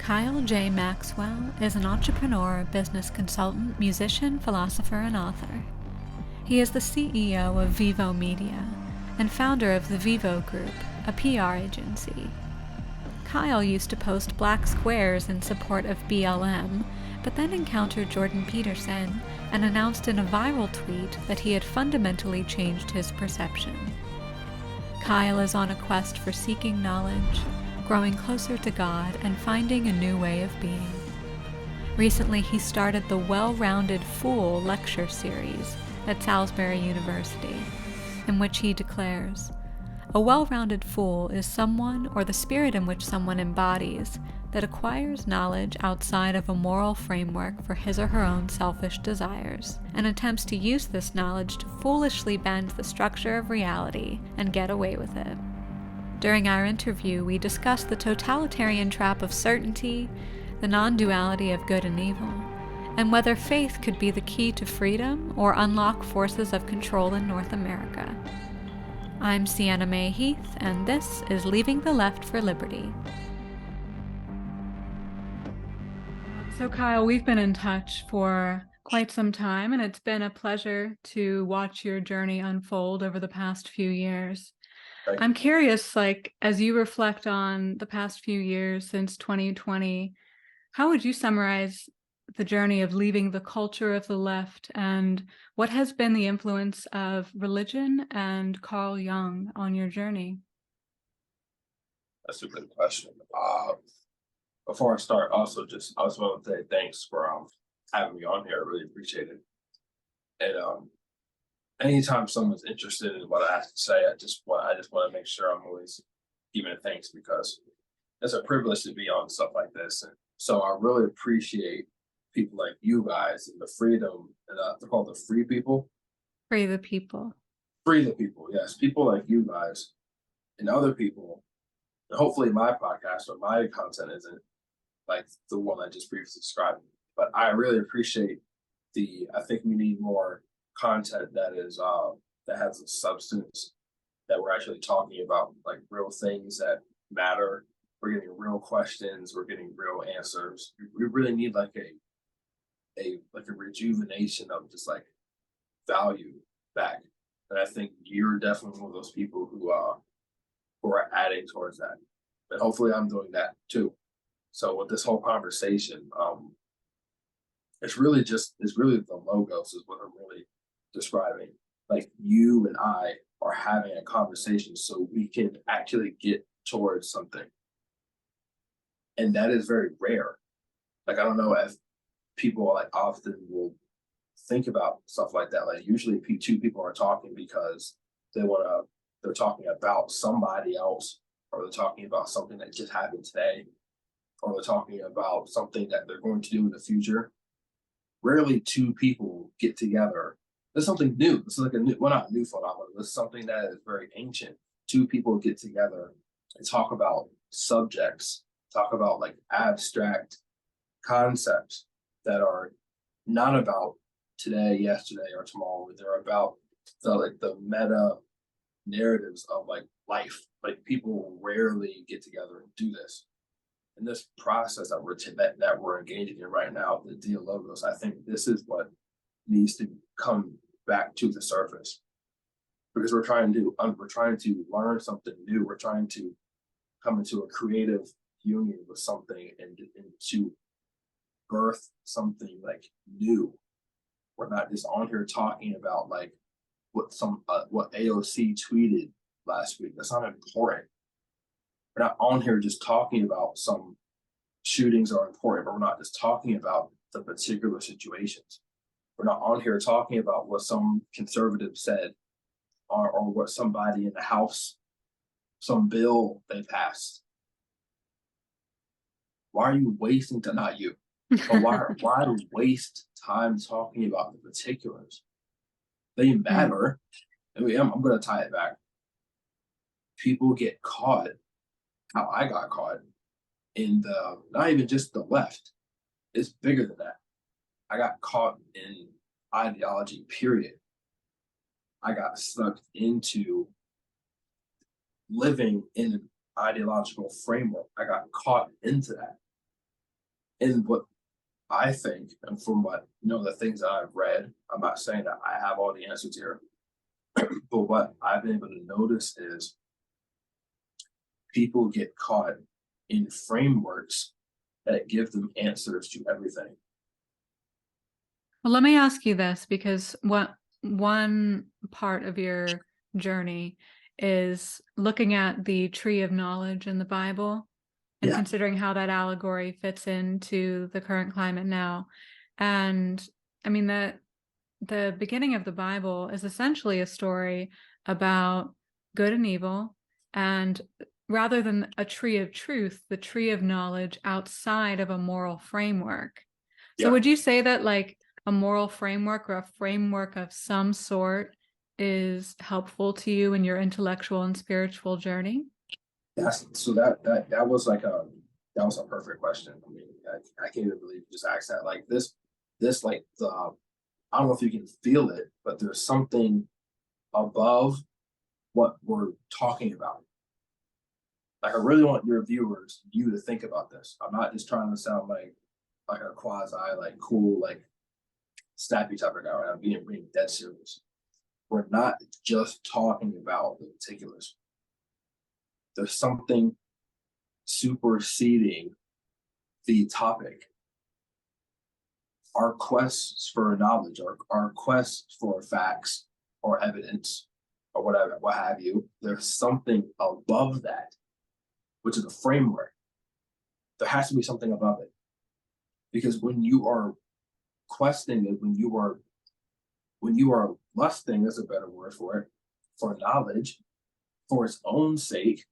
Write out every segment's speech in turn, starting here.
Kyle J. Maxwell is an entrepreneur, business consultant, musician, philosopher, and author. He is the CEO of VivoMedia and founder of the Vivo Group, a PR agency. Kyle used to post black squares in support of BLM, but then encountered Jordan Peterson and announced in a viral tweet that he had fundamentally changed his perception. Kyle is on a quest for seeking knowledge, growing closer to God, and finding a new way of being. Recently, he started the Well-Rounded Fool lecture series at Salisbury University, in which he declares, "A well-rounded fool is someone, or the spirit in which someone embodies, that acquires knowledge outside of a moral framework for his or her own selfish desires, and attempts to use this knowledge to foolishly bend the structure of reality and get away with it." During our interview, we discussed the totalitarian trap of certainty, the non-duality of good and evil, and whether faith could be the key to freedom or unlock forces of control in North America. I'm Sienna Mae Heath, and this is Leaving the Left for Liberty. So Kyle, we've been in touch for quite some time, and it's been a pleasure to watch your journey unfold over the past few years. I'm curious, as you reflect on the past few years since 2020, how would you summarize the journey of leaving the culture of the left, and what has been the influence of religion and Carl Jung on your journey? That's a good question. Before I start, I also want to say thanks for having me on here. I really appreciate it. And anytime someone's interested in what I have to say, I just want to make sure I'm always giving it thanks, because it's a privilege to be on stuff like this. And so I really appreciate people like you guys and the freedom, and they're called the free people. Free the people. Free the people, yes. People like you guys and other people. And hopefully my podcast or my content isn't like the one I just briefly described. But I really appreciate I think we need more content that is that has a substance, that we're actually talking about like real things that matter. We're getting real questions, we're getting real answers. We really need like a rejuvenation of just like value back. And I think you're definitely one of those people who are adding towards that. And hopefully I'm doing that too. So with this whole conversation, it's really the logos is what I'm really describing. Like you and I are having a conversation so we can actually get towards something. And that is very rare. Like, I don't know if people like often will think about stuff like that. Like usually two people are talking because they're talking about somebody else, or they're talking about something that just happened today, or they're talking about something that they're going to do in the future. Rarely two people get together. There's something new. It's like not a new phenomenon. It's something that is very ancient. Two people get together and talk about subjects, talk about like abstract concepts that are not about today, yesterday, or tomorrow. They're about the meta narratives of like life. Like people rarely get together and do this. In this process that we're engaging in right now, the dialogos, I think this is what needs to come back to the surface, because we're trying to learn something new. We're trying to come into a creative union with something and to birth something like new. We're not just on here talking about like what AOC tweeted last week. That's not important. We're not on here just talking about some shootings are important, but we're not just talking about the particular situations. We're not on here talking about what some conservative said, or what somebody in the House, some bill they passed. Why are you wasting time? Not you. But why waste time talking about the particulars? They matter. And I'm going to tie it back. People get caught, how I got caught, in not even just the left. It's bigger than that. I got caught in ideology, period. I got sucked into living in an ideological framework. I got caught into that. And what I think, and from what the things that I've read, I'm not saying that I have all the answers here, but what I've been able to notice is people get caught in frameworks that give them answers to everything. Well, let me ask you this, because one part of your journey is looking at the tree of knowledge in the Bible and Yeah. considering how that allegory fits into the current climate now. And I mean, the beginning of the Bible is essentially a story about good and evil, and rather than a tree of truth, the tree of knowledge outside of a moral framework. So Yeah. would you say that like a moral framework or a framework of some sort is helpful to you in your intellectual and spiritual journey? So that was like that was a perfect question. I mean, I can't even believe you just asked that. Like this like the I don't know if you can feel it, but there's something above what we're talking about. Like I really want you to think about this. I'm not just trying to sound like a quasi like cool like snappy type of guy. Right? I'm being dead serious. We're not just talking about the particulars. There's something superseding the topic. Our quests for knowledge, our quests for facts or evidence or whatever, what have you, there's something above that, which is a framework. There has to be something above it. Because when you are questing it, when you are lusting is a better word for it, for knowledge, for its own sake,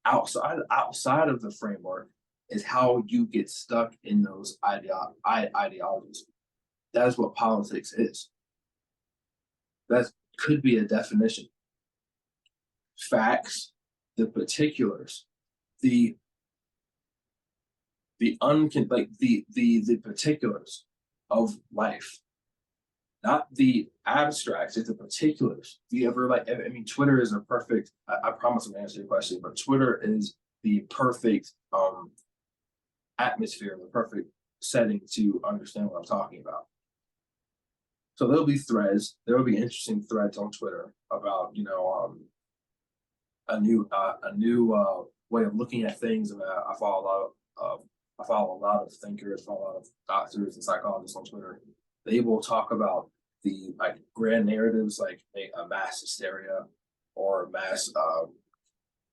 outside of the framework is how you get stuck in those ideologies. That is what politics is. That could be a definition. Facts, the particulars, the particulars of life, not the abstracts, it's the particulars. Do you ever I mean, Twitter is a perfect, I promise I'm gonna answer your question, but Twitter is the perfect atmosphere, the perfect setting to understand what I'm talking about. So there'll be threads, there will be interesting threads on Twitter about, a new way of looking at things. And I follow a lot of thinkers, follow a lot of doctors and psychologists on Twitter. They will talk about the like grand narratives, like a mass hysteria or mass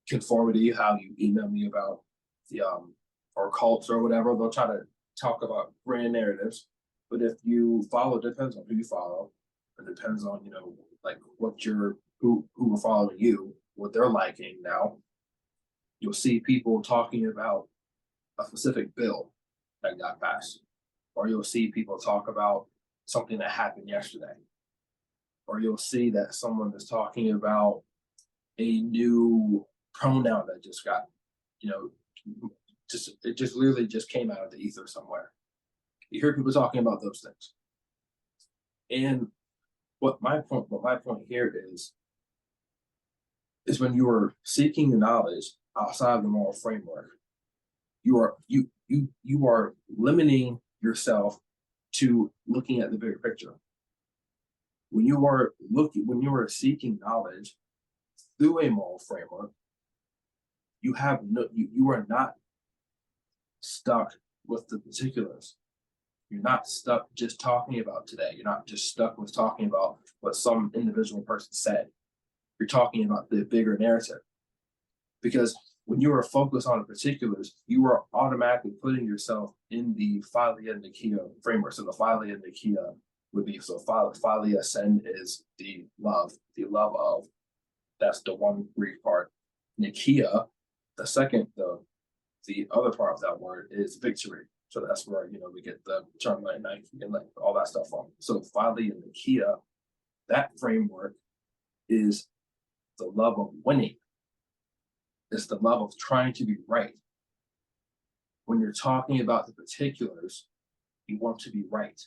conformity. How you email me about the or cults or whatever. They'll try to talk about grand narratives, but if you follow, it depends on who you follow. It depends on like what who are following you, what they're liking now. You'll see people talking about a specific bill that got passed, or you'll see people talk about something that happened yesterday, or you'll see that someone is talking about a new pronoun that just got, it just literally just came out of the ether somewhere. You hear people talking about those things. And what my point here is when you are seeking knowledge outside of the moral framework, you are limiting yourself to looking at the bigger picture. When you are seeking knowledge through a moral framework, you are not stuck with the particulars. You're not stuck just talking about today. You're not just stuck with talking about what some individual person said. You're talking about the bigger narrative. Because when you are focused on the particulars, you are automatically putting yourself in the Philia Nicaea framework. So the Philia Nicaea would be, so Philia Sen is the love of. That's the one Greek part. Nicaea, the second, the other part of that word is victory. So that's where we get the term like Nike and like all that stuff from. So Philia Nicaea, that framework is the love of winning. It's the love of trying to be right. When you're talking about the particulars, you want to be right.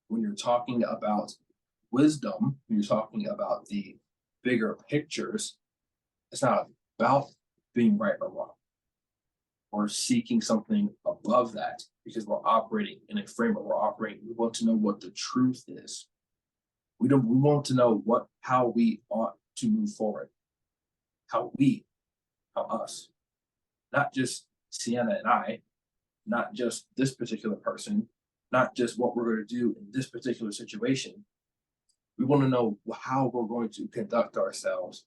When you're talking about wisdom, when you're talking about the bigger pictures, it's not about being right or wrong. or seeking something above that, because we're operating in a framework. We want to know what the truth is. We want to know how we ought to move forward. How us, not just Sienna and I, not just this particular person, not just what we're going to do in this particular situation. We want to know how we're going to conduct ourselves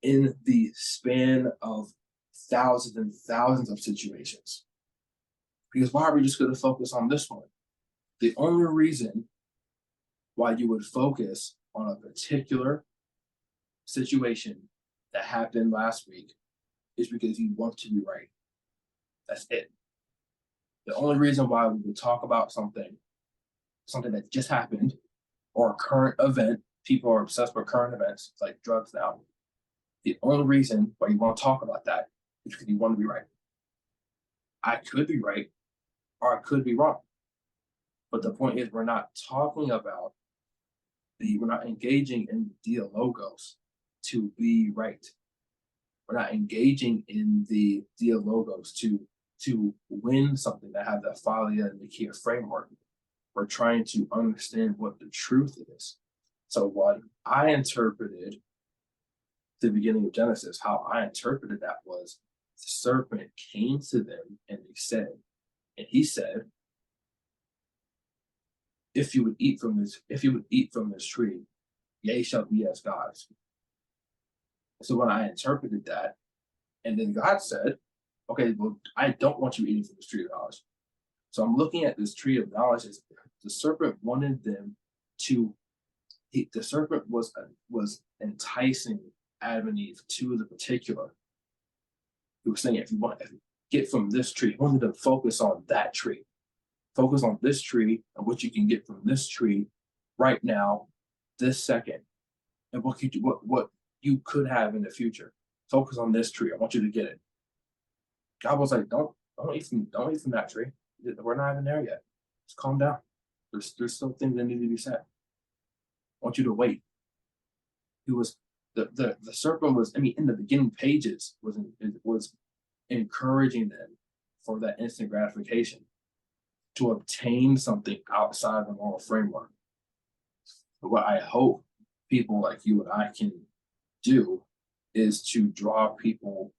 in the span of thousands and thousands of situations. Because why are we just going to focus on this one? The only reason why you would focus on a particular situation that happened last week is because you want to be right. That's it. The only reason why we would talk about something that just happened, or a current event, people are obsessed with current events, like drugs now. The only reason why you want to talk about that is because you want to be right. I could be right, or I could be wrong. But the point is, we're not engaging in the dialogos to be right. We're not engaging in the dialogos to win something that have the Thalia and Nicaea framework. We're trying to understand what the truth is. So what I interpreted the beginning of Genesis, how I interpreted that was the serpent came to them and he said, if you would eat from this tree, ye shall be as gods. So when I interpreted that, and then God said, okay, well, I don't want you eating from this tree of knowledge. So I'm looking at this tree of knowledge as the serpent wanted them to, the serpent was enticing Adam and Eve to the particular. He was saying, if you get from this tree, he wanted to focus on that tree. Focus on this tree and what you can get from this tree right now, this second, and what you could have in the future. Focus on this tree. I want you to get it. God was like, don't eat from that tree. We're not even there yet. Just calm down. There's still things that need to be said. I want you to wait. He was the serpent was, in the beginning pages was encouraging them for that instant gratification, to obtain something outside the moral framework. But what I hope people like you and I can do is to draw people.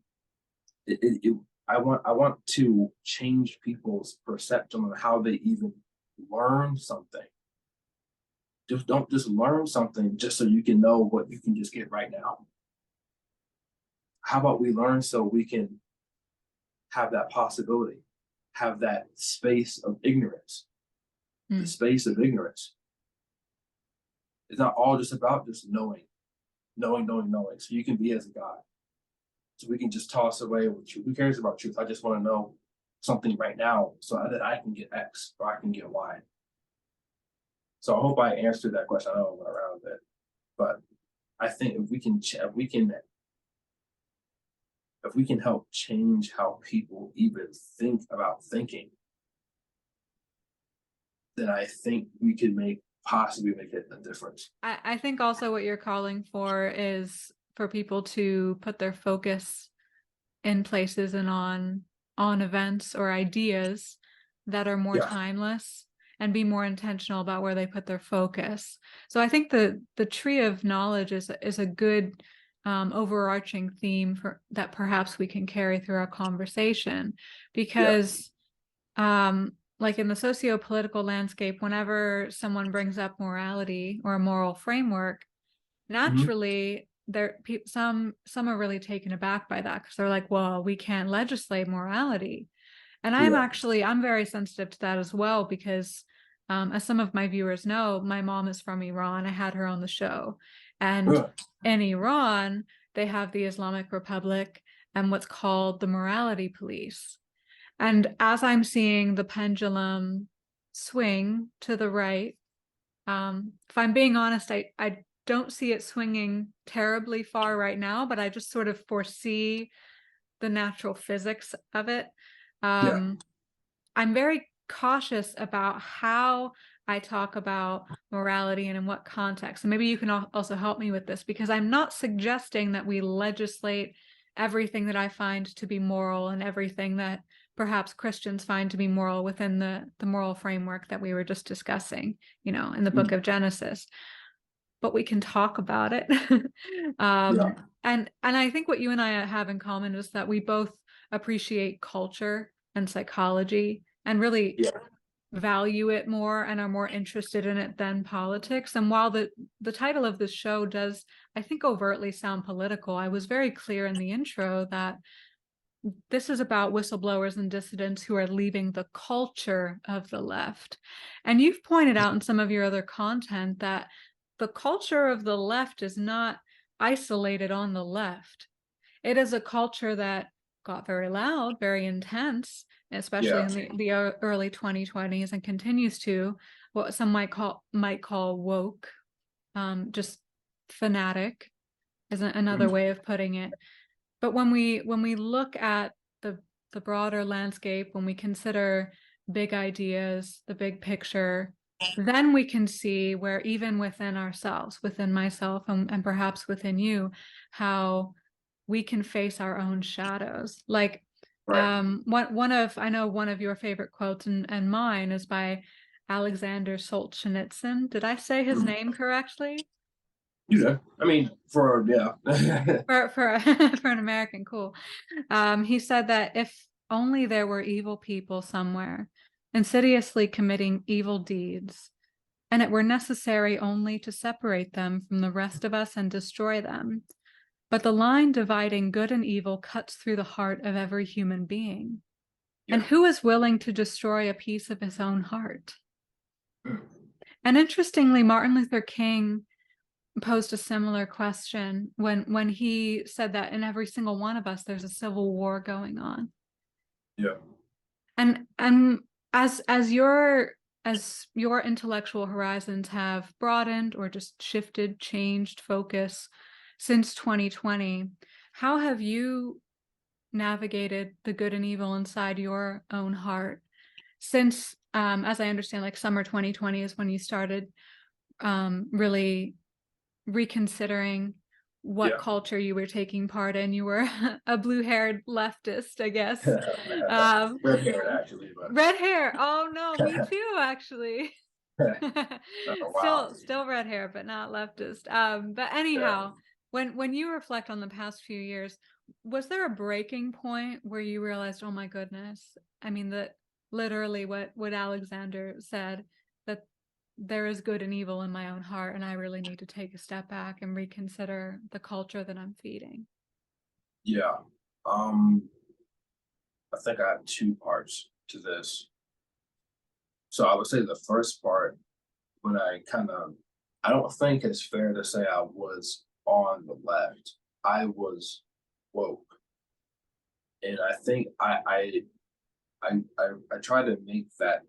I want to change people's perception on how they even learn something. Don't just learn something just so you can know what you can just get right now. How about we learn so we can have that possibility, have that space of ignorance. The space of ignorance. It's not all just about just knowing. So you can be as a God. So we can just toss away with truth. Who cares about truth? I just want to know something right now so that I can get X or I can get Y. So I hope I answered that question. I know I went around a bit, but I think if we can help change how people even think about thinking, then I think we could possibly make it a difference. I think also what you're calling for is for people to put their focus in places and on events or ideas that are more timeless, and be more intentional about where they put their focus. So I think the tree of knowledge is a good overarching theme that perhaps we can carry through our conversation, because like in the socio-political landscape, whenever someone brings up morality or a moral framework, naturally some are really taken aback by that, because they're like, well, we can't legislate morality. And I'm very sensitive to that as well, because as some of my viewers know, my mom is from Iran. I had her on the show. And in Iran, they have the Islamic Republic and what's called the morality police. And as I'm seeing the pendulum swing to the right, if I'm being honest, I don't see it swinging terribly far right now, but I just sort of foresee the natural physics of it. I'm very cautious about how I talk about morality and in what context. And maybe you can also help me with this, because I'm not suggesting that we legislate everything that I find to be moral and everything that perhaps Christians find to be moral within the moral framework that we were just discussing, in the book of Genesis. But we can talk about it. Yeah. And I think what you and I have in common is that we both appreciate culture and psychology and really Yeah. value it more and are more interested in it than politics. And while the title of this show does, I think, overtly sound political, I was very clear in the intro that this is about whistleblowers and dissidents who are leaving the culture of the left. And you've pointed out in some of your other content that the culture of the left is not isolated on the left. It is a culture that got very loud, very intense, especially Yeah. in the early 2020s, and continues to, what some might call woke, just fanatic is another way of putting it. But when we look at the broader landscape, when we consider big ideas, the big picture, then we can see where even within ourselves, within myself and perhaps within you, how we can face our own shadows. Like Right. I know one of your favorite quotes and mine is by Alexander Solzhenitsyn. Did I say his name correctly? I mean, yeah. For for an American, cool. He said that if only there were evil people somewhere, insidiously committing evil deeds, and it were necessary only to separate them from the rest of us and destroy them. But the line dividing good and evil cuts through the heart of every human being. And Yeah. who is willing to destroy a piece of his own heart? Mm. And interestingly, Martin Luther King posed a similar question when he said that in every single one of us there's a civil war going on. Yeah. And as your intellectual horizons have broadened or just shifted, changed focus since 2020, how have you navigated the good and evil inside your own heart since, as I understand, like summer 2020 is when you started really reconsidering what Yeah. culture you were taking part in? You were a blue-haired leftist, I guess. Red hair, actually, but Red hair. Oh no, me too, actually. oh, wow. Still red hair, but not leftist. But Yeah. anyhow, when you reflect on the past few years, was there a breaking point where you realized, oh my goodness, I mean, that literally what Alexander said, that there is good and evil in my own heart, and I really need to take a step back and reconsider the culture that I'm feeding? Yeah. I think I have two parts to this. So I would say the first part, when I don't think it's fair to say I was on the left. I was woke. And I think I try to make that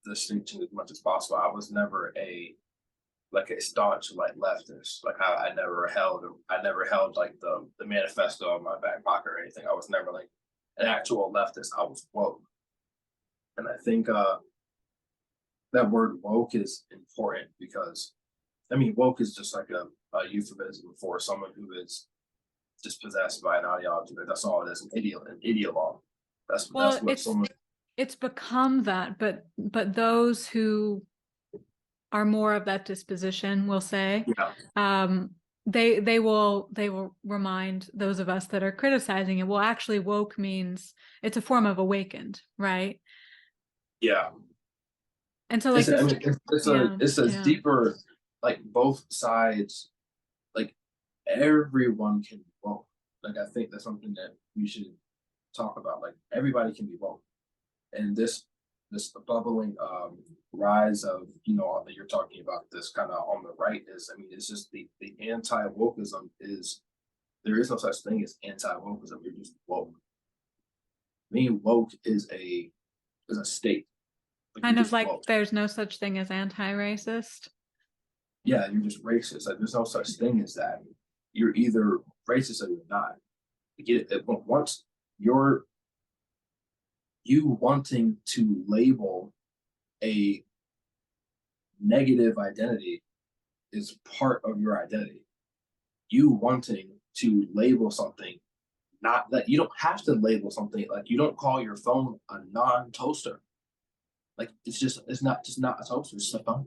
distinction as much as possible. I was never a staunch like leftist. Like I never held like the manifesto in my back pocket or anything. I was never like an actual leftist. I was woke. And I think that word woke is important because I mean woke is just like a euphemism for someone who is just possessed by an ideology. Like that's all it is, an ideologue. That's Well, what someone. it's become that, but those who are more of that disposition will say, Yeah. they will remind those of us that are criticizing it, well, actually woke means it's a form of awakened, right? Yeah. And so like I this, mean, yeah, it's a yeah. deeper, like both sides, like everyone can be woke. Like I think that's something that we should talk about. Like everybody can be woke, and this bubbling rise of that you're talking about, this kind of on the right, is I mean it's just the anti wokeism is, there is no such thing as anti wokeism. You're just woke. Being woke is a state. Like you're Kind of just like woke. there's no such thing as anti-racist. Yeah, you're just racist. Like there's no such thing as that. You're either racist or you're not. Get it? Once you're you wanting to label a negative identity is part of your identity. You wanting to label something not that you don't have to label something, like you don't call your phone a non-toaster. Like it's not a toaster, it's just a phone.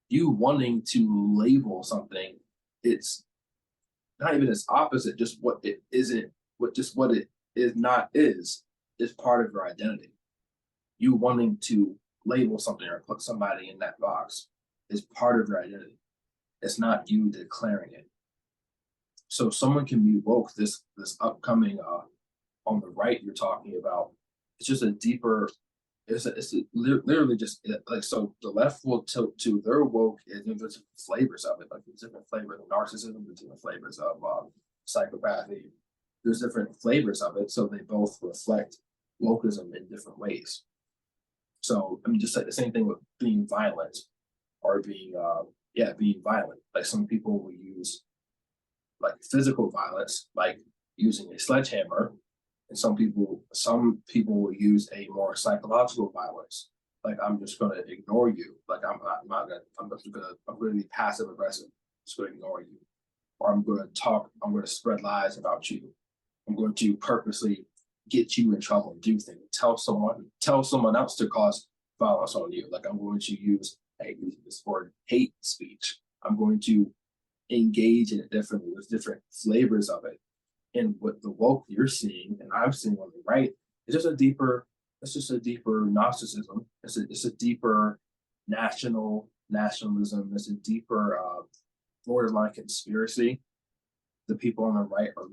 You wanting to label something, it's not even its opposite, just what it isn't, what it is not is part of your identity. You wanting to label something or put somebody in that box is part of your identity. It's not you declaring it. So someone can be woke. This upcoming on the right you're talking about, it's just a deeper. Literally just like, so the left will tilt to their woke, and there's different flavors of it, like there's different flavors of narcissism, there's different flavors of psychopathy, there's different flavors of it, so they both reflect wokeism in different ways. So I mean, just like the same thing with being violent or being being violent. Like some people will use like physical violence, like using a sledgehammer, and some people will use a more psychological violence. Like I'm just gonna ignore you. Like I'm gonna be passive aggressive, just gonna ignore you. Or I'm gonna spread lies about you. I'm going to purposely get you in trouble and do things. Tell someone else to cause violence on you. Like I'm going to use this word hate speech. I'm going to engage in it differently with different flavors of it. And what the woke you're seeing and I'm seeing on the right is just a deeper narcissism. It's a deeper nationalism. It's a deeper borderline conspiracy. The people on the right are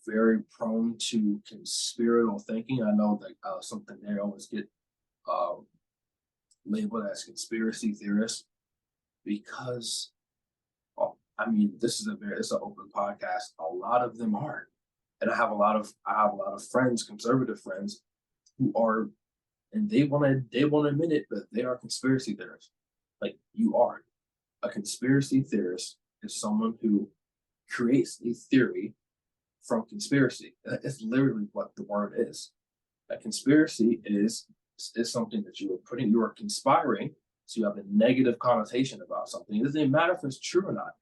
very prone to conspiratorial thinking. I know that something they always get labeled as conspiracy theorists because, I mean, it's an open podcast. A lot of them are, and I have a lot of friends, conservative friends, who are, and they want to admit it, but they are conspiracy theorists. Like you are, a conspiracy theorist is someone who creates a theory from conspiracy. It's literally what the word is. A conspiracy is something that you are conspiring, so you have a negative connotation about something. It doesn't matter if it's true or not.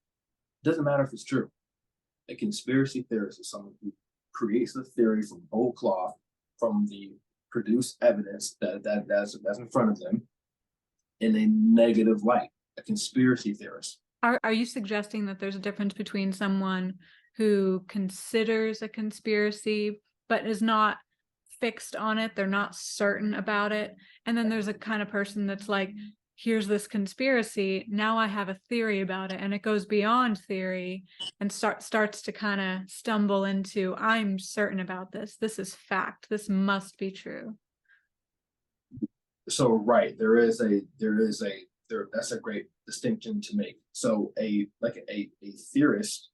It doesn't matter if it's true. A conspiracy theorist is someone who creates the theory from whole cloth, from the produced evidence that's in front of them in a negative light. A conspiracy theorist. Are you suggesting that there's a difference between someone who considers a conspiracy but is not fixed on it, they're not certain about it, and then there's a kind of person that's like, here's this conspiracy, now I have a theory about it, and it goes beyond theory and starts to kind of stumble into, I'm certain about this is fact, this must be true. So right, that's a great distinction to make. So a theorist,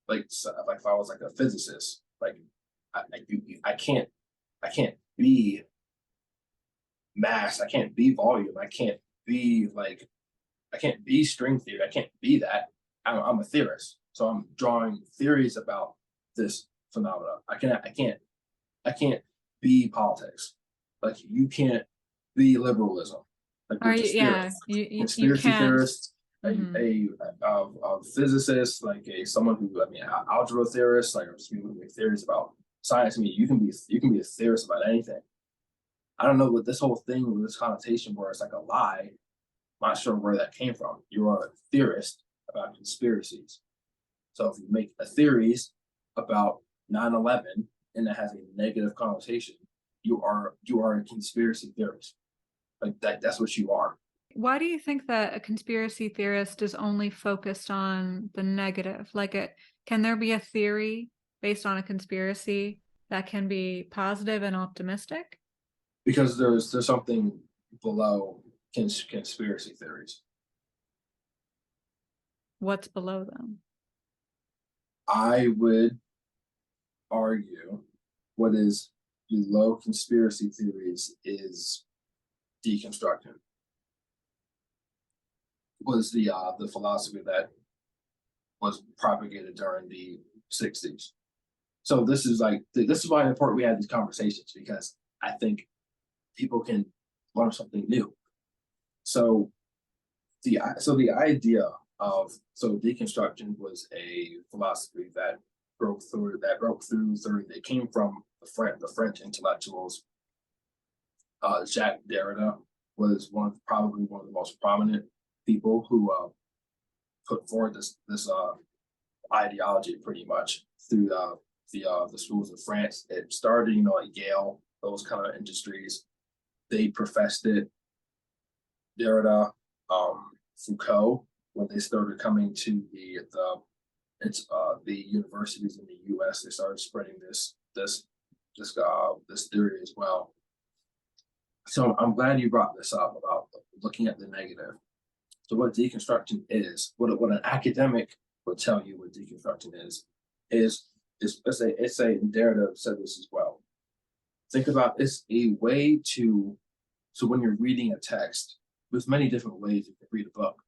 like if I was like a physicist, like I can't be mass, I can't be volume, I can't be string theory, I can't be that. I'm a theorist, so I'm drawing theories about this phenomena. I can't be politics. Like you can't be liberalism. Like conspiracy theorist, a physicist, like someone who, I mean, algebra theorist, like people who make theories about science. I mean, you can be a theorist about anything. I don't know what this whole thing with this connotation where it's like a lie. I'm not sure where that came from. You are a theorist about conspiracies. So if you make a theories about 9/11 and it has a negative connotation, you are a conspiracy theorist. Like that's what you are. Why do you think that a conspiracy theorist is only focused on the negative? Can there be a theory based on a conspiracy that can be positive and optimistic? Because there's something below conspiracy theories. What's below them? I would argue what is below conspiracy theories is deconstruction. Was the philosophy that was propagated during the 60s. So this is why important we have these conversations, because I think people can learn something new. So the idea of deconstruction was a philosophy that broke through. They came from the French intellectuals. Jacques Derrida was probably one of the most prominent people who put forward this ideology pretty much through the schools of France. It started, at Yale, those kind of industries. They professed it. Derrida, Foucault, when they started coming to the universities in the U.S., they started spreading this theory as well. So I'm glad you brought this up about looking at the negative. So what deconstruction is, what an academic will tell you what deconstruction is it's a Derrida said this as well. Think about it's a way to, so when you're reading a text, there's many different ways you can read a book.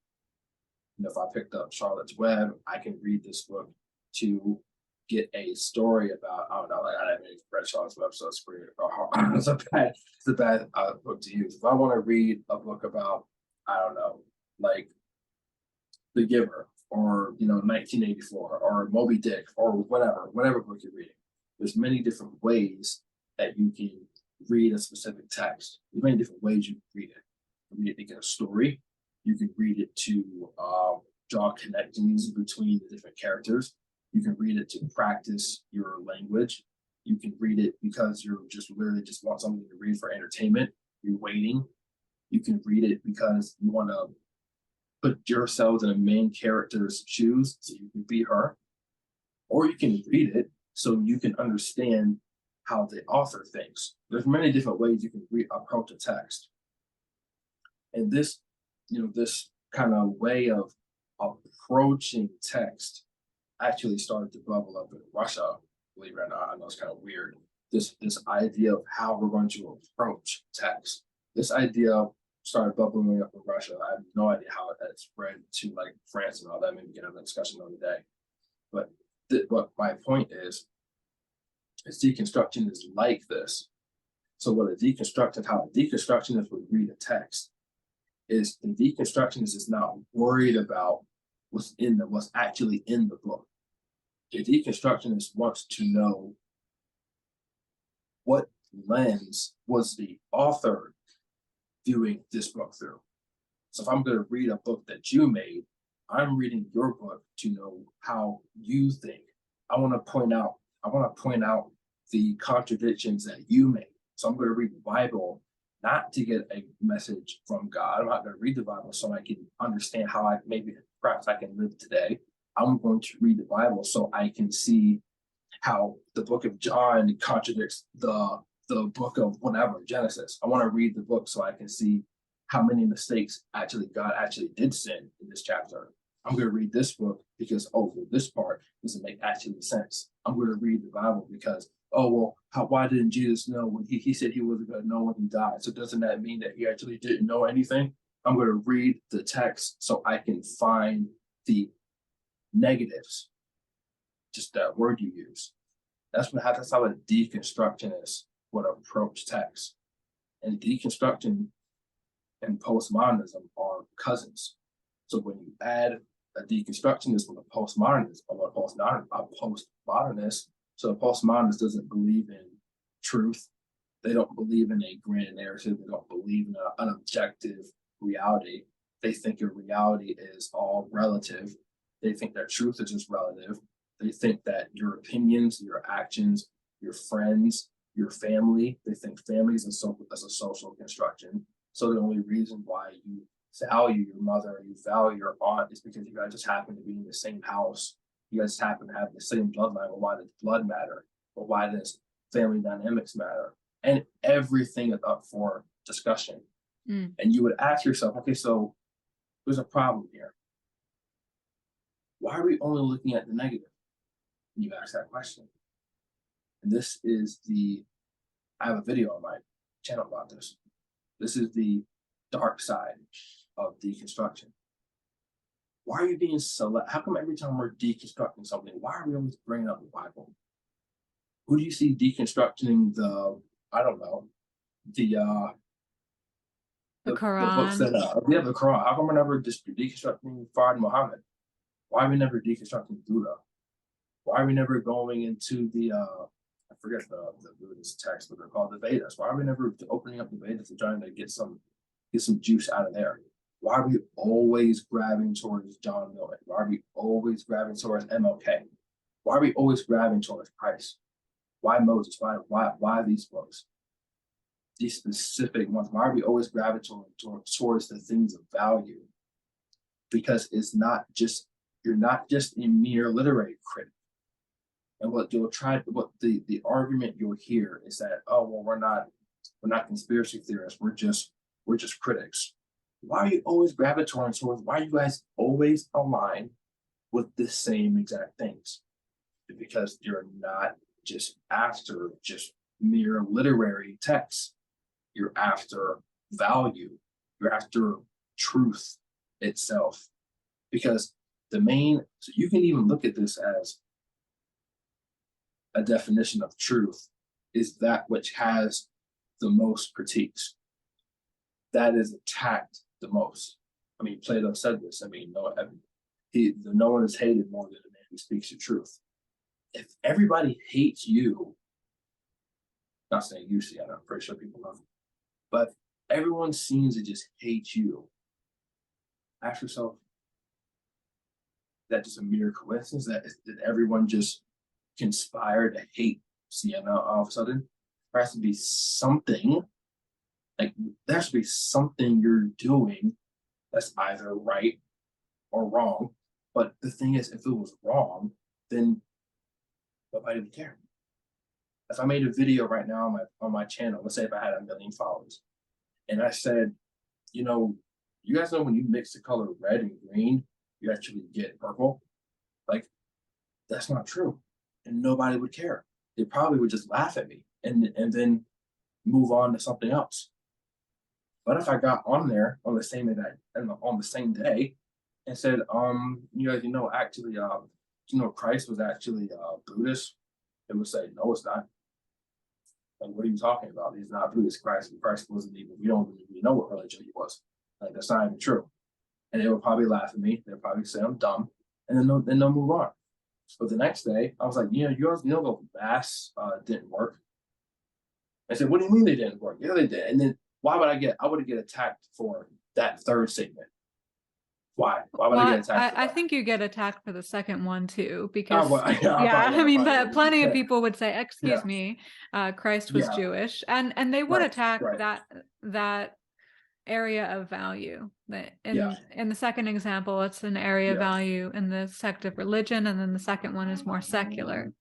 If I picked up Charlotte's Web, I can read this book to get a story about, I don't know, like I haven't read Charlotte's Web, so it's pretty hard. It's a bad book to use. If I want to read a book about, I don't know, like The Giver, or 1984, or Moby Dick, or whatever book you're reading, there's many different ways that you can read a specific text. There's many different ways you can read it. You can read it to get a story. You can read it to draw connections between the different characters. You can read it to practice your language. You can read it because you're just want something to read for entertainment. You're waiting. You can read it because you want to put yourselves in a main character's shoes so you can be her. Or you can read it so you can understand how the author thinks. There's many different ways you can approach a text. And this kind of way of approaching text actually started to bubble up in Russia, believe it or not. I know it's kind of weird. This idea of how we're going to approach text. This idea started bubbling up in Russia. I have no idea how it spread to like France and all that. Maybe we can have a discussion another day. But my point is deconstruction is like this. So how a deconstructionist would read a text is the deconstructionist is not worried about what's actually in the book. The deconstructionist wants to know what lens was the author viewing this book through. So if I'm going to read a book that you made, I'm reading your book to know how you think. I want to point out the contradictions that you made. So I'm going to read the Bible not to get a message from God. I'm not going to read the Bible so I can understand how perhaps I can live today. I'm going to read the Bible so I can see how the book of John contradicts the book of whatever, Genesis. I want to read the book so I can see how many mistakes God actually did sin in this chapter. I'm going to read this book because, this part doesn't make actually sense. I'm going to read the Bible because, why didn't Jesus know when he said he wasn't going to know when he died? So doesn't that mean that he actually didn't know anything? I'm going to read the text so I can find the negatives. Just that word you use. That's how a deconstructionist would approach text. And deconstruction and postmodernism are cousins. So when you add a deconstructionist with a postmodernist, or a postmodernist, so a postmodernist doesn't believe in truth. They don't believe in a grand narrative. They don't believe in an objective reality. They think your reality is all relative. They think that truth is just relative. They think that your opinions, your actions, your friends, your family, they think family is as a social construction. So the only reason why you value your mother, you value your aunt is because you guys just happen to be in the same house. You guys happen to have the same bloodline. Well, why does blood matter? Or why does family dynamics matter? And everything is up for discussion. And you would ask yourself, okay, so there's a problem here. Why are we only looking at the negative? And you ask that question. And I have a video on my channel about this. This is the dark side of deconstruction. Why are you being how come every time we're deconstructing something, why are we always bringing up the Bible? Who do you see deconstructing the Quran? The books that, the Quran. How come we're never deconstructing Fard Muhammad? Why are we never deconstructing Buddha? Why are we never going into the I forget the Buddhist text, but they're called the Vedas. Why are we never opening up the Vedas and trying to get some juice out of there? Why are we always grabbing towards John Milton? Why are we always grabbing towards MLK? Why are we always grabbing towards Christ? Why Moses? Why these books? These specific ones. Why are we always gravitating towards the things of value? Because it's not just, you're not just a mere literary critic. And what the argument you'll hear is that, oh well, we're not conspiracy theorists, we're just critics. Why are you always gravitating towards, why are you guys always align with the same exact things? Because you're not just after just mere literary texts. You're after value. You're after truth itself. Because so you can even look at this as a definition of truth is that which has the most critiques, that is attacked the most. I mean, Plato said this. I mean, no one is hated more than a man who speaks the truth. If everybody hates you, not saying you see, I'm pretty sure people know, but everyone seems to just hate you, ask yourself, is that just a mere coincidence that did everyone just conspire to hate Sienna all of a sudden? There has to be something, like there has to be something you're doing that's either right or wrong. But the thing is, if it was wrong, then nobody would care. If I made a video right now on my channel, let's say if I had 1 million followers, and I said, you guys know when you mix the color red and green, you actually get purple? Like, that's not true. And nobody would care. They probably would just laugh at me and then move on to something else. But if I got on there on the same day and said, actually, Christ was actually Buddhist, it would say, no, it's not. Like, what are you talking about? He's not Buddhist. Christ wasn't even, we don't even know what religion he was. Like, that's not even true. And they would probably laugh at me. They'll probably say I'm dumb, and then they'll move on. But the next day, I was like, the mass didn't work. I said, what do you mean they didn't work? Yeah, they did. And then I would get attacked for that third statement. Why? Why would I get attacked? I think you get attacked for the second one too, because but plenty of people would say, excuse me, Christ was Jewish, and they would attack that area of value. In the second example, it's an area of value in the sect of religion, and then the second one is more secular.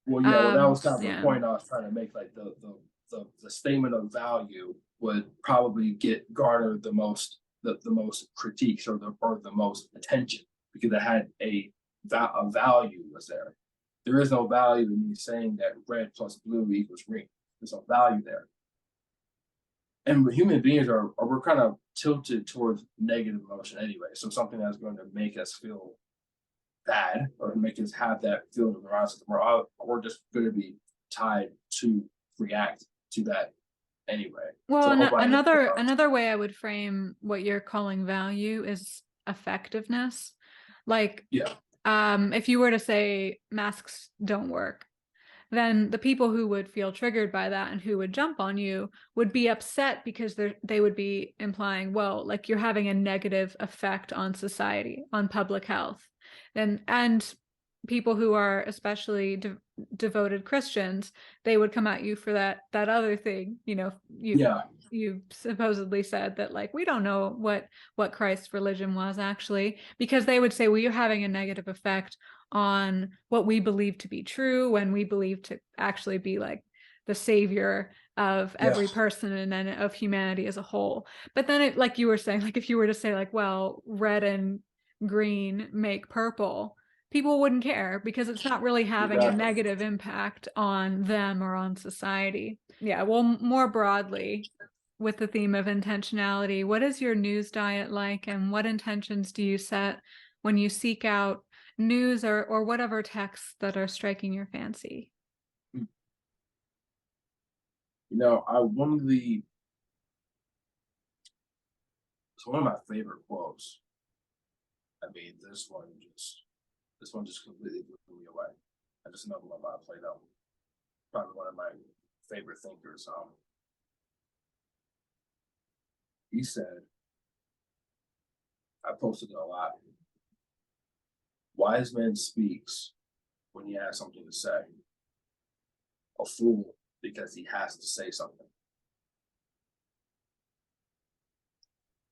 Well, that was kind of the point I was trying to make. Like the statement of value would probably garner the most critiques or the most attention because it had a value was there. There is no value in me saying that red plus blue equals green. There's no value there. And human beings we're kind of tilted towards negative emotion anyway. So something that's going to make us feel bad or make us have that feeling of neurosis, we're just going to be tied to react to that anyway. Well, so another way I would frame what you're calling value is effectiveness. Like, if you were to say masks don't work, then the people who would feel triggered by that and who would jump on you would be upset because they would be implying, well, like you're having a negative effect on society, on public health. And people who are especially devoted Christians, they would come at you for that other thing. You supposedly said that, like, we don't know what Christ's religion was actually, because they would say, well, you're having a negative effect on what we believe to be true, when we believe to actually be like the savior of every person and then of humanity as a whole. But then like you were saying, like if you were to say like, well, red and green make purple, people wouldn't care because it's not really having a negative impact on them or on society. Yeah, well, more broadly, with the theme of intentionality, what is your news diet like, and what intentions do you set when you seek out news or whatever texts that are striking your fancy? One of my favorite quotes. I mean, this one just completely blew me away. And just another one by Plato, probably one of my favorite thinkers. He said, I posted it a lot. Wise man speaks when he has something to say. A fool because he has to say something.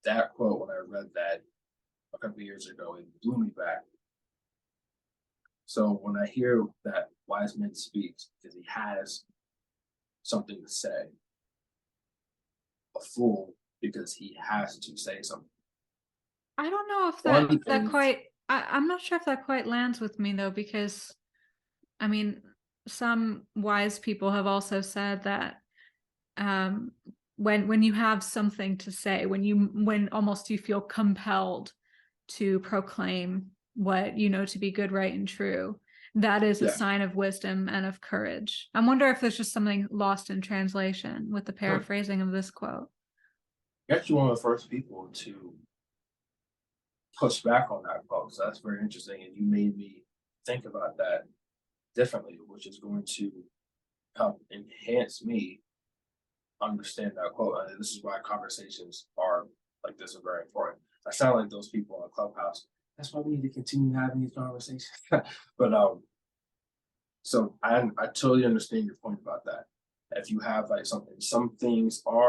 That quote, when I read that a couple of years ago, it blew me back. So when I hear that wise man speaks because he has something to say, a fool because he has to say something. I don't know if One that thing, quite. I'm not sure if that quite lands with me though, because I mean, some wise people have also said that um, when you have something to say, when almost you feel compelled to proclaim what you know to be good, right, and true, that is a yeah, sign of wisdom and of courage. I wonder if there's just something lost in translation with the paraphrasing of this quote. you're actually one of the first people to push back on that quote. So that's very interesting. And you made me think about that differently, which is going to help enhance me understand that quote. And this is why conversations are like this are very important. I sound like those people on Clubhouse. That's why we need to continue having these conversations. But so I totally understand your point about that. If you have like something, some things that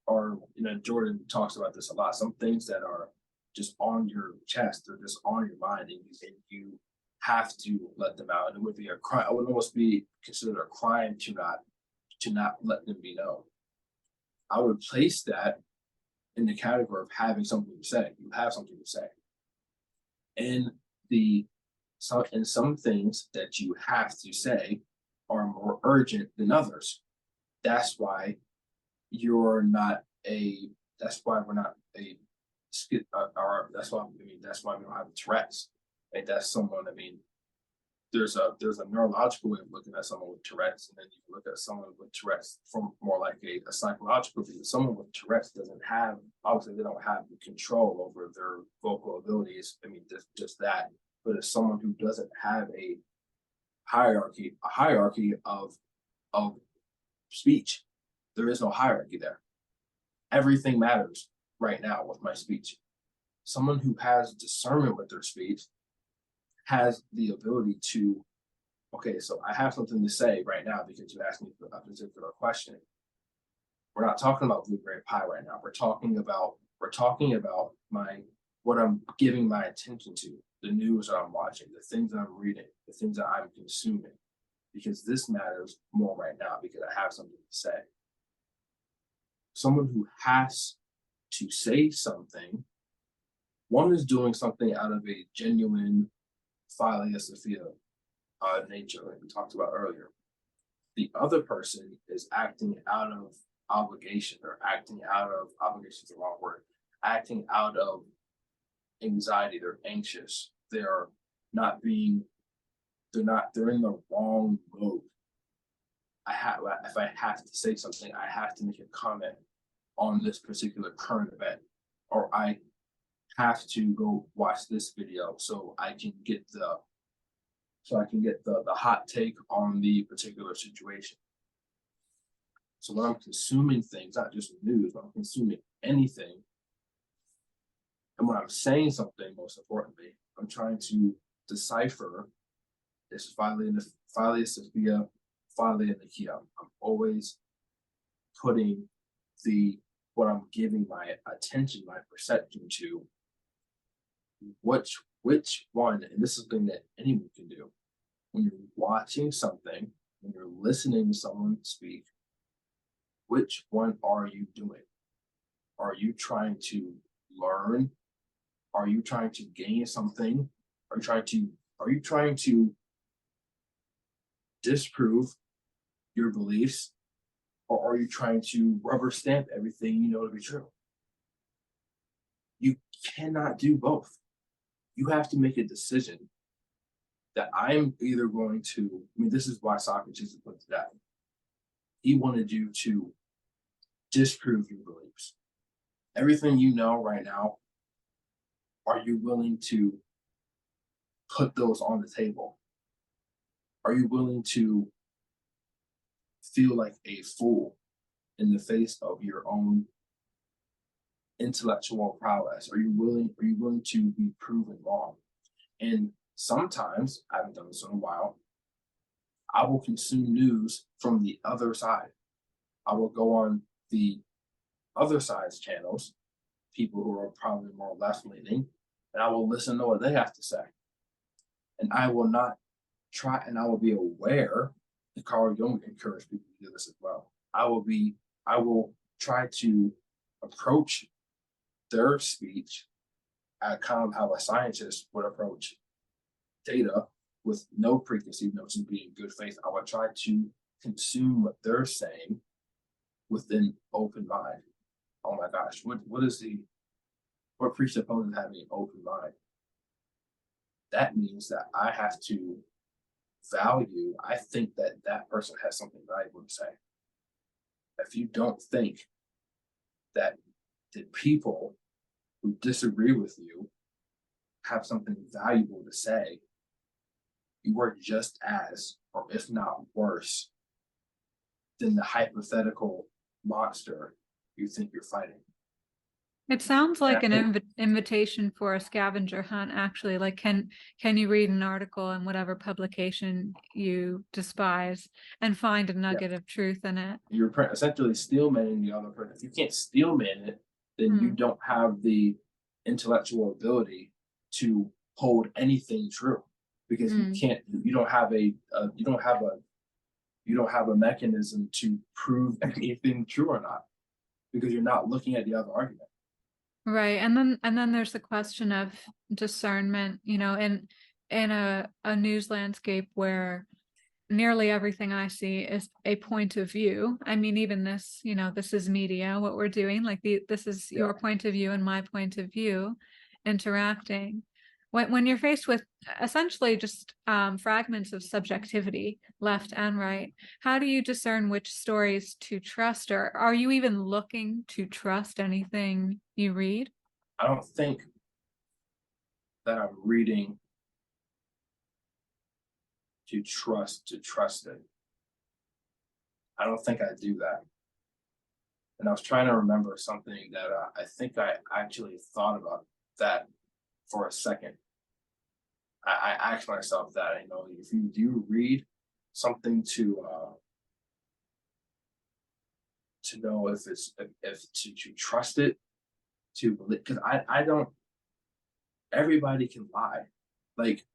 are, you know, Jordan talks about this a lot. Some things that are just on your chest, they're just on your mind, and you have to let them out. And it would be a crime. It would almost be considered a crime to not let them be known. I would place that in the category of having something to say. You have something to say, and some things that you have to say are more urgent than others. That's why you're not a. That's why we're not a. Or that's why that's why we don't have Tourette's. And that's someone. I mean, there's a neurological way of looking at someone with Tourette's, and then you can look at someone with Tourette's from more like a psychological view. Someone with Tourette's doesn't have, obviously they don't have the control over their vocal abilities. I mean, just that. But as someone who doesn't have a hierarchy of speech, there is no hierarchy there. Everything matters right now with my speech. Someone who has discernment with their speech has the ability to, okay, so I have something to say right now because you asked me a particular question. We're not talking about blueberry pie right now. We're talking about what I'm giving my attention to, the news that I'm watching, the things that I'm reading, the things that I'm consuming, because this matters more right now because I have something to say. Someone who has to say something, one is doing something out of a genuine philosopher nature, like we talked about earlier. The other person is acting out of obligation, or acting out of obligation is the wrong word, acting out of anxiety. They're anxious. They're in the wrong mode. If I have to say something, I have to make a comment on this particular current event, or I have to go watch this video so I can get the hot take on the particular situation. So when I'm consuming things, not just news, when I'm consuming anything, and when I'm saying something, most importantly, I'm trying to decipher this philosophia, philologia. I'm always putting what I'm giving my attention, my perception to, which one, and this is something that anyone can do. When you're watching something, when you're listening to someone speak, which one are you doing? Are you trying to learn? Are you trying to gain something? Are you trying to disprove your beliefs? Or are you trying to rubber stamp everything you know to be true? You cannot do both. You have to make a decision that I'm either going to, this is why Socrates was put to death. He wanted you to disprove your beliefs. Everything you know right now, are you willing to put those on the table? Are you willing to feel like a fool in the face of your own intellectual prowess? Are you willing to be proven wrong? And sometimes, I haven't done this in a while, I will consume news from the other side. I will go on the other side's channels, people who are probably more left leaning, and I will listen to what they have to say. And I will not try, and I will be aware, and Carl Jung encouraged people to do this as well. I will try to approach their speech at kind of how a scientist would approach data, with no preconceived notions, being in good faith. I would try to consume what they're saying with an open mind. Oh my gosh, what presupposes having an open mind? That means that I have to value, I think that that person has something valuable to say. If you don't think that the people who disagree with you have something valuable to say, you are just as, or if not worse, than the hypothetical monster you think you're fighting. It sounds like an invitation for a scavenger hunt, actually. Like, can you read an article in whatever publication you despise and find a nugget of truth in it? You're essentially steelmanning the other person. If you can't steelman it, then you don't have the intellectual ability to hold anything true, because you don't have a mechanism to prove anything true or not, because you're not looking at the other argument. Right. And then there's the question of discernment, in a news landscape where nearly everything I see is a point of view. I mean, even this, this is media, what we're doing, like this is your point of view and my point of view interacting. When you're faced with essentially just fragments of subjectivity, left and right, how do you discern which stories to trust? Or are you even looking to trust anything you read? I don't think that I'm reading to trust it. I don't think I do that. And I was trying to remember something that I think I actually thought about that for a second. I asked myself that, if you do read something to know if to trust it, to believe, because I don't. Everybody can lie, like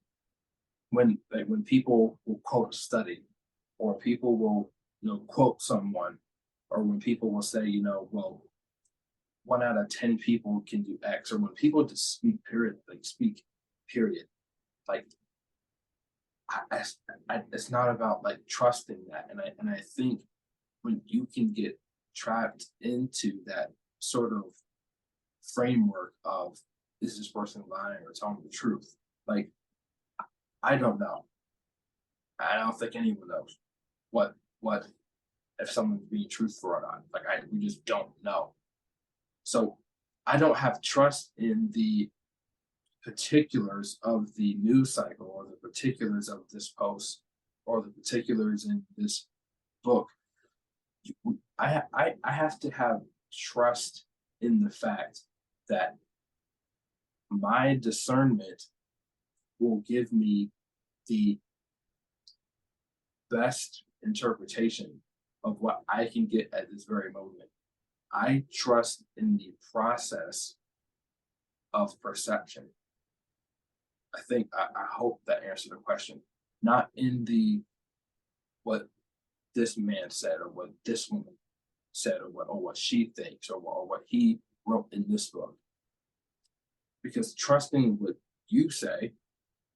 when people will quote a study, or people will quote someone, or when people will say, well, 1 out of 10 people can do X, or when people just speak period, like it's not about like trusting that. And I think when you can get trapped into that sort of framework of, is this person lying or telling the truth? Like, I don't know. I don't think anyone knows what if someone's being truthful or not. Like, we just don't know. So I don't have trust in the particulars of the news cycle, or the particulars of this post, or the particulars in this book. I have to have trust in the fact that my discernment will give me the best interpretation of what I can get at this very moment. I trust in the process of perception. I hope that answered the question. Not in the what this man said, or what this woman said, or what she thinks, or what he wrote in this book. Because trusting what you say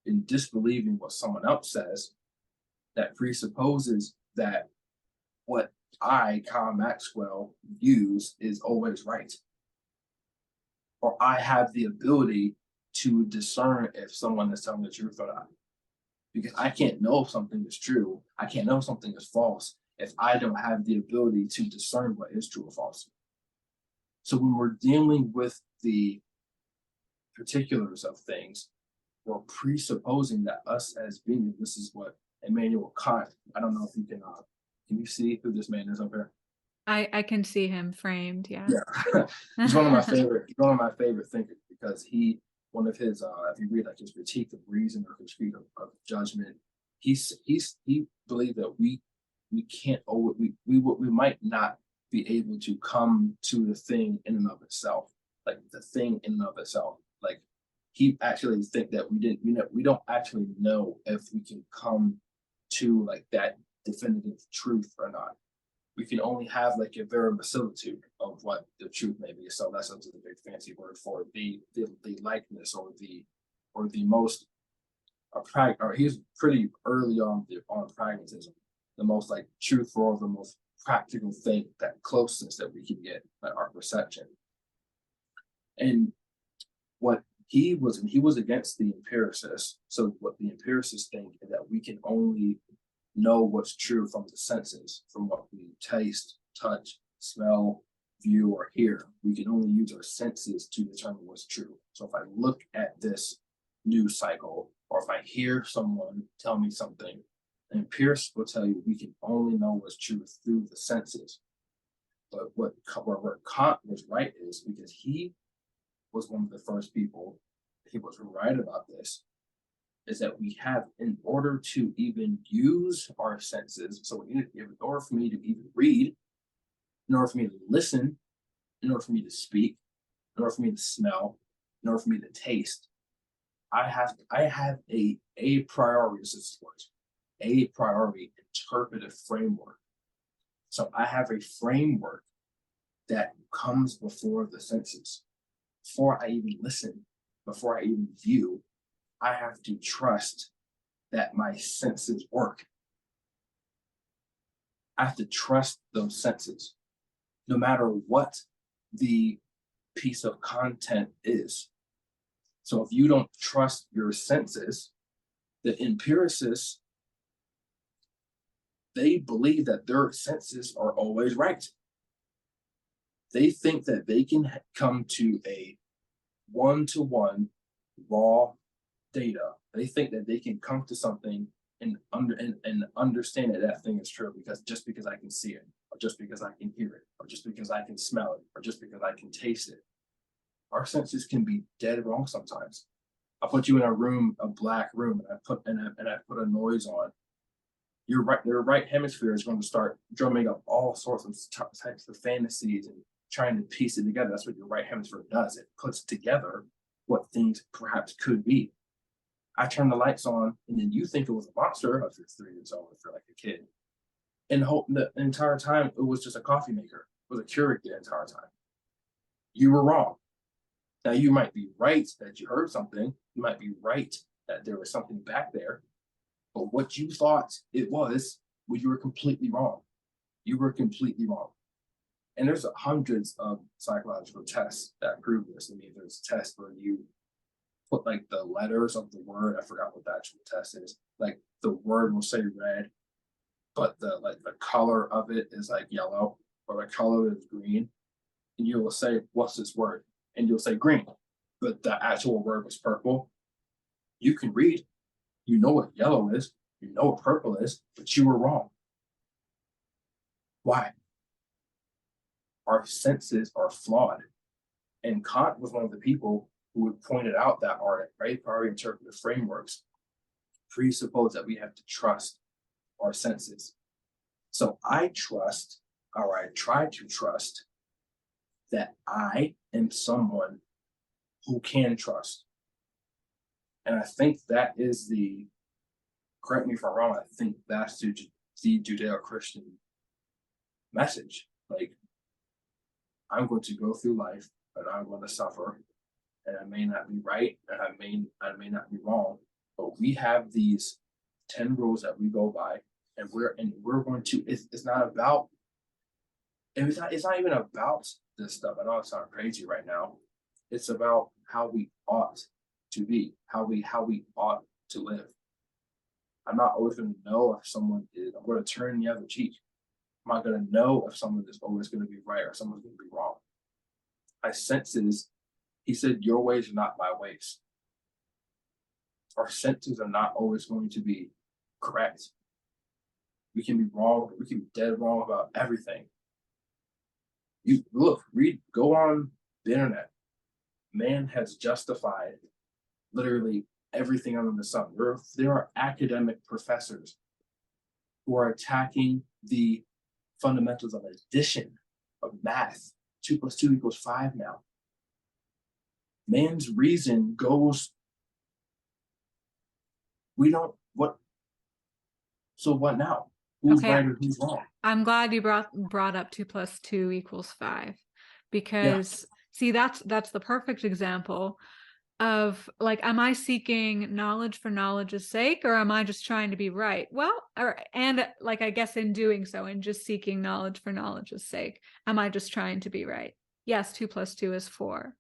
and disbelieving what someone else says, that presupposes that what I, Kyle Maxwell, use is always right. Or I have the ability to discern if someone is telling the truth or not. Because I can't know if something is true, I can't know if something is false, if I don't have the ability to discern what is true or false. So when we're dealing with the particulars of things, we're presupposing that us as beings, this is what Immanuel Kant, I don't know if you can you see who this man is up here? I can see him framed, yeah. Yeah. He's one of my favorite thinkers because one of his, if you read like his critique of reason or critique of judgment, he believed that we can't, we might not be able to come to the thing in and of itself, like the thing in and of itself. Like he actually think that we don't actually know if we can come to like that definitive truth or not. We can only have like a verisimilitude of what the truth may be. So that's a big fancy word for the likeness or the most or he's pretty early on pragmatism, the most like truthful or the most practical thing, that closeness that we can get, like our perception. And what he was against the empiricists. So what the empiricists think is that we can only know what's true from the senses, from what we taste, touch, smell, view, or hear. We can only use our senses to determine what's true. So if I look at this news cycle, or if I hear someone tell me something, an empiricist will tell you we can only know what's true through the senses. But where Kant was right is because he was one of the first people, he was right about this, is that we have, in order to even use our senses, so in order for me to even read, in order for me to listen, in order for me to speak, in order for me to smell, in order for me to taste, I have a priori, this is words, a priori interpretive framework. So I have a framework that comes before the senses. Before I even listen, before I even view, I have to trust that my senses work. I have to trust those senses, no matter what the piece of content is. So if you don't trust your senses, the empiricists, they believe that their senses are always right. They think that they can come to a one-to-one raw data. They think that they can come to something and understand that thing is true just because I can see it, or just because I can hear it, or just because I can smell it, or just because I can taste it. Our senses can be dead wrong sometimes. I put you in a black room, and I put a noise on. Your right hemisphere is going to start drumming up all sorts of types of fantasies and trying to piece it together. That's what your right hemisphere does. It puts together what things perhaps could be. I turn the lights on, and then you think it was a monster if you're 3 years old, if you're like a kid. And the entire time it was just a coffee maker. It was a Keurig the entire time. You were wrong. Now you might be right that you heard something. You might be right that there was something back there. But what you thought it was, well, you were completely wrong. You were completely wrong. And there's hundreds of psychological tests that prove this. I mean, there's tests where you put like the letters of the word. I forgot what the actual test is. Like the word will say red, but the color of it is like yellow, or the color is green. And you will say, "What's this word?" And you'll say green, but the actual word was purple. You can read. You know what yellow is. You know what purple is, but you were wrong. Why? Our senses are flawed. And Kant was one of the people who pointed out that our priori interpretive frameworks presuppose that we have to trust our senses. So I trust, or I try to trust, that I am someone who can trust. And I think that is correct me if I'm wrong, I think that's the Judeo-Christian message. Like, I'm going to go through life, and I'm going to suffer, and I may not be right, and I may not be wrong, but we have these 10 rules that we go by, and we're going to. It's not about. And it's not even about this stuff. I know it sounds crazy right now. It's about how we ought to be, how we ought to live. I'm not always going to know if someone is. I'm going to turn the other cheek. I'm not going to know if someone is always going to be right or someone's going to be wrong. My senses, he said, your ways are not my ways. our senses are not always going to be correct. We can be wrong. We can be dead wrong about everything. You look, read, go on the internet. Man has justified literally everything under the sun. There are academic professors who are attacking the fundamentals of addition, of math. 2 + 2 = 5 now. Man's reason goes, so what now? Who's Okay, right or who's wrong? I'm glad you brought up 2 + 2 = 5, because see, that's the perfect example of, like, am I seeking knowledge for knowledge's sake, or am I just trying to be right? Well, and like, I guess in doing so, and just seeking knowledge for knowledge's sake, am I just trying to be right? Yes, 2 + 2 is 4.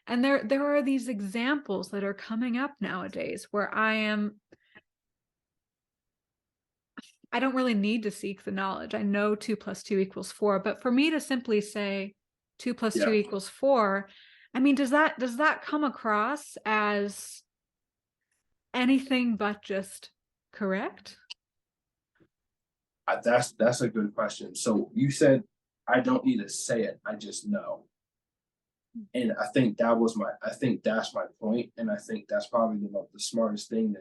And there are these examples that are coming up nowadays where I don't really need to seek the knowledge. I know 2 + 2 = 4, but for me to simply say 2 + 2 = 4, I mean, does that come across as anything but just correct? That's a good question. So you said I don't need to say it, I just know. And I think that's my point, and I think that's probably the smartest thing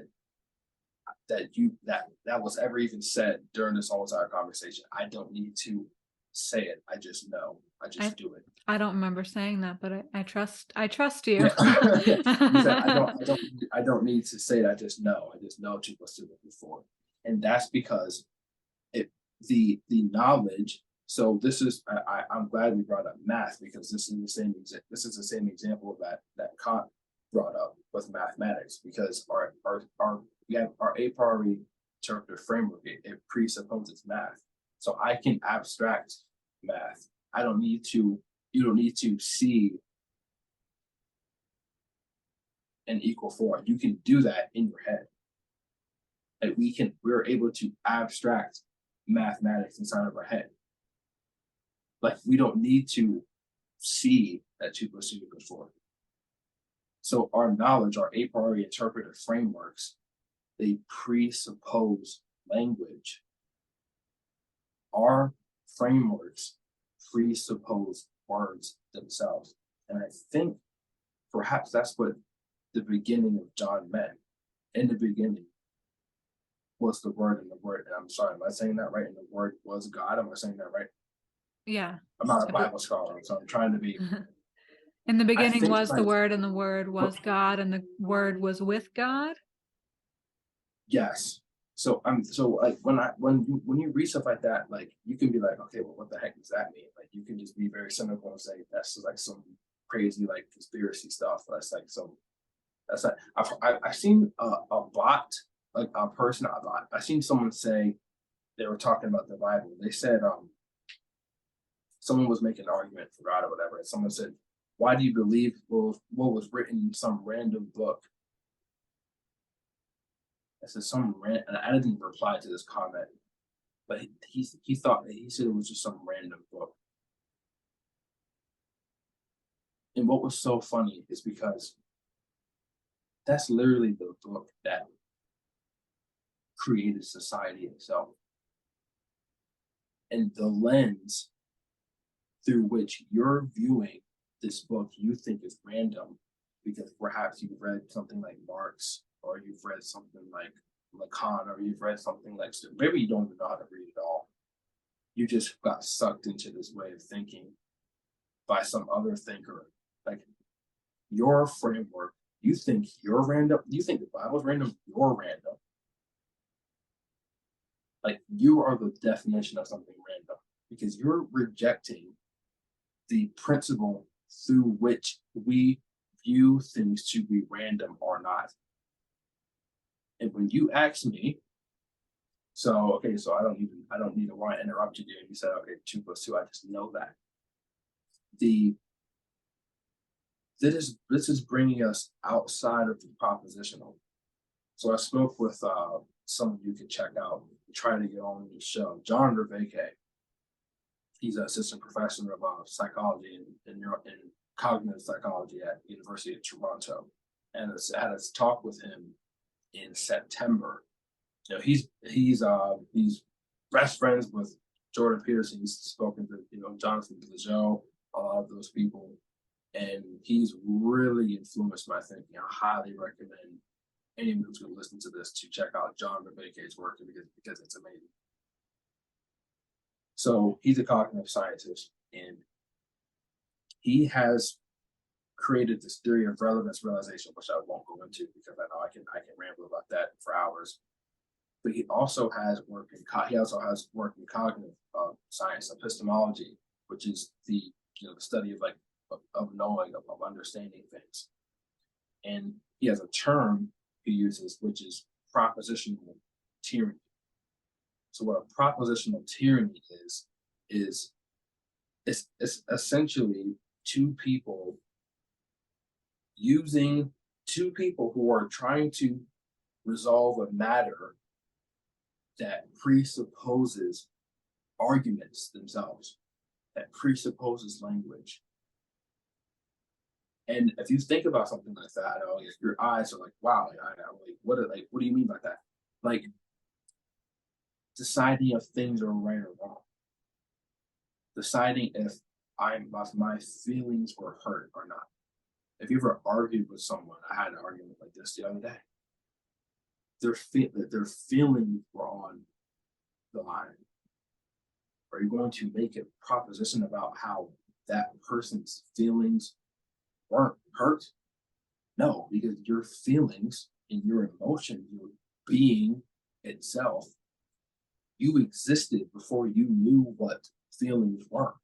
that was ever even said during this whole entire conversation. I don't need to say it, I just know. I just do it. I don't remember saying that, but I trust you. Yeah. You said I don't need to say it, I just know. I just know 2 + 2 = 4. And that's because the knowledge. So this is I'm glad we brought up math, because this is the same example that Kant brought up with mathematics, because we have our a priori interpretive framework. It presupposes math. So I can abstract math. You don't need to see an equal 4. You can do that in your head. And we're able to abstract mathematics inside of our head. Like, we don't need to see that 2 + 2 = 4. So our knowledge, our a priori interpretive frameworks, they presuppose language. Our frameworks presuppose words themselves. And I think perhaps that's what the beginning of John meant. In the beginning was the Word, and the Word, and I'm sorry, am I saying that right? And the Word was God. Am I saying that right? Yeah. I'm not a Bible scholar, so I'm trying to be. In the beginning was the like, Word, and the Word was God, and the Word was with God. Yes. So like, when you read stuff like that, like, you can be like, okay, well, what the heck does that mean? Like, you can just be very cynical and say that's like some crazy, like, conspiracy stuff. I've seen a bot, like a person, a bot. I've seen someone say, they were talking about the Bible. They said someone was making an argument for God or whatever, and someone said, why do you believe what was written in some random book? I said and I didn't reply to this comment, but he said it was just some random book. And what was so funny is because that's literally the book that created society itself. And the lens through which you're viewing this book, you think is random, because perhaps you've read something like Marx, or you've read something like Lacan, or you've read something like, maybe you don't even know how to read it all. You just got sucked into this way of thinking by some other thinker. Like, your framework, you think you're random, you think the Bible's random, you're random. Like, you are the definition of something random, because you're rejecting the principle through which we view things to be random or not. And when you ask me, so I don't need to want to interrupt you, dude. You said, okay, 2 + 2. I just know that. This is bringing us outside of the propositional. So I spoke with someone you can check out, trying to get on the show, John Reveke. He's an assistant professor of psychology and cognitive psychology at the University of Toronto. And I had a talk with him in September. He's best friends with Jordan Peterson. He's spoken to Jonathan Lejeune, a lot of those people, and he's really influenced my thinking. I highly recommend anyone who's going to listen to this to check out John Vervaeke's work because it's amazing. So he's a cognitive scientist, and he has created this theory of relevance realization, which I won't go into because I know I can ramble about that for hours. But he also has work in cognitive science, epistemology, which is the study of knowing, of understanding things. And he has a term he uses, which is propositional tyranny. So what a propositional tyranny is it's essentially two people who are trying to resolve a matter that presupposes arguments themselves, that presupposes language. And if you think about something like that, I know your eyes are like, wow, what do you mean by that? Like deciding if things are right or wrong. Deciding if my feelings were hurt or not. If you ever argued with someone, I had an argument like this the other day. Their feelings were on the line. Are you going to make a proposition about how that person's feelings weren't hurt? No, because your feelings and your emotion, your being itself, you existed before you knew what feelings were.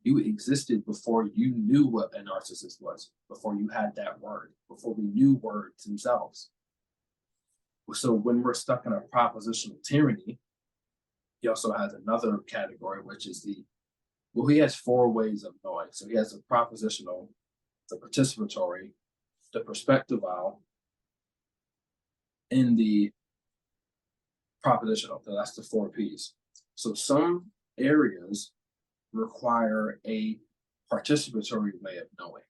You existed before you knew what a narcissist was, before you had that word, before we knew words themselves. So when we're stuck in a propositional tyranny, he also has another category, which is he has four ways of knowing. So he has the propositional, the participatory, the perspectival, and the propositional. So that's the 4 P's. So some areas require a participatory way of knowing.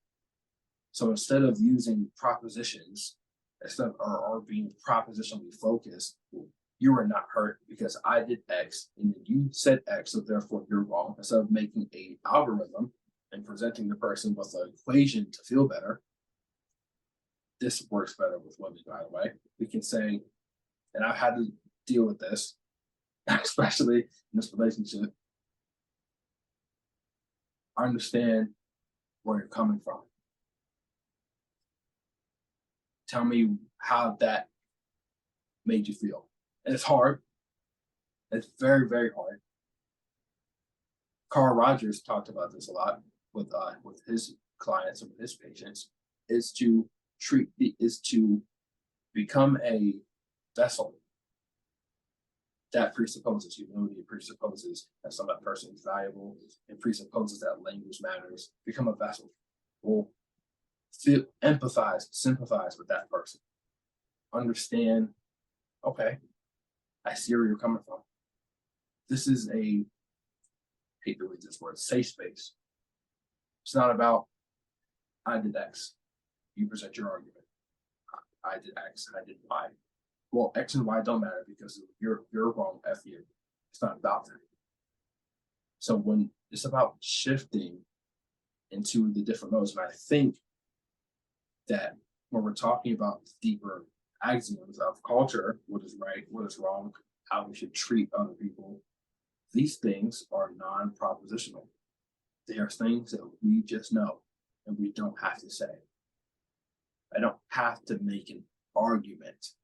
So instead of using propositions, or being propositionally focused, you were not hurt because I did X and you said X, so therefore you're wrong. Instead of making an algorithm and presenting the person with an equation to feel better, this works better with women, by the way. We can say, and I've had to deal with this, especially in this relationship. I understand where you're coming from. Tell me how that made you feel. And it's hard. It's very, very hard. Carl Rogers talked about this a lot with his clients and with his patients, is to become a vessel. That presupposes humility, presupposes that some person is valuable, and presupposes that language matters. Become a vessel. Well, empathize, sympathize with that person. Understand, okay, I see where you're coming from. This is I hate to use this word, safe space. It's not about, I did X. You present your argument. I did X, I did Y. Well, X and Y don't matter because you're wrong, F you. It's not about that. So when it's about shifting into the different modes, and I think that when we're talking about deeper axioms of culture, what is right, what is wrong, how we should treat other people, these things are non-propositional. They are things that we just know and we don't have to say. I don't have to make an argument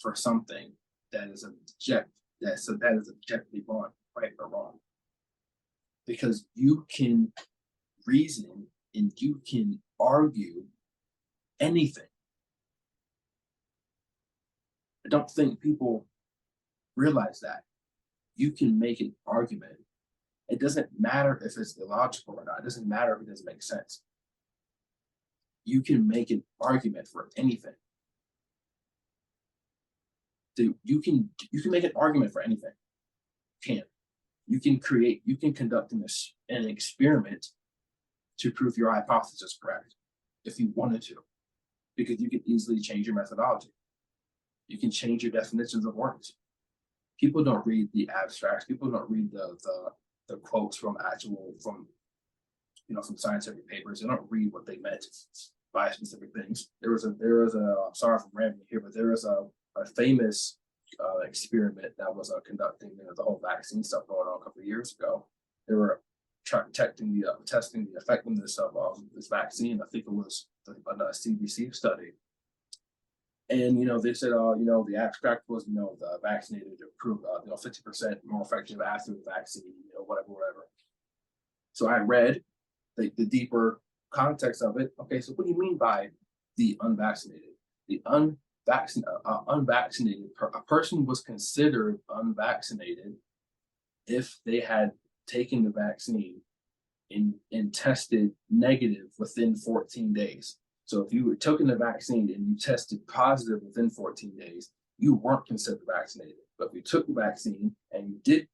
for something that is objectively wrong, right or wrong. Because you can reason and you can argue anything. I don't think people realize that. You can make an argument. It doesn't matter if it's illogical or not. It doesn't matter if it doesn't make sense. You can make an argument for anything. You can make an argument for anything. You can conduct an experiment to prove your hypothesis correct if you wanted to. because you can easily change your methodology. You can change your definitions of words. People don't read the abstracts. People don't read the quotes from from scientific papers. They don't read what they meant by specific things. There was a I'm sorry if I'm rambling here, but there was a famous experiment that was conducting the whole vaccine stuff going on a couple of years ago. They were testing the effectiveness of this vaccine. I think it was a CDC study. And they said, the abstract was, the vaccinated improved, 50% more effective after the vaccine, whatever. So I read the deeper context of it. Okay, so what do you mean by the unvaccinated? The unvaccinated, a person was considered unvaccinated if they had taken the vaccine and tested negative within 14 days. So if you were taking the vaccine and you tested positive within 14 days, you weren't considered vaccinated. But if you took the vaccine and you did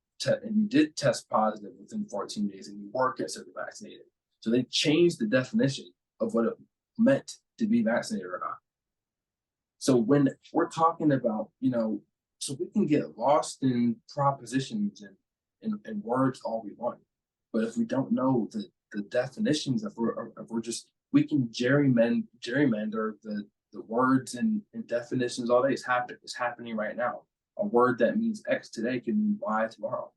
test positive within 14 days, and you were considered vaccinated. So they changed the definition of what it meant to be vaccinated or not. So when we're talking about, so we can get lost in propositions and words all we want, but if we don't know the definitions, if we're just, we can gerrymander the words and definitions all day. It's happening right now. A word that means X today can mean Y tomorrow.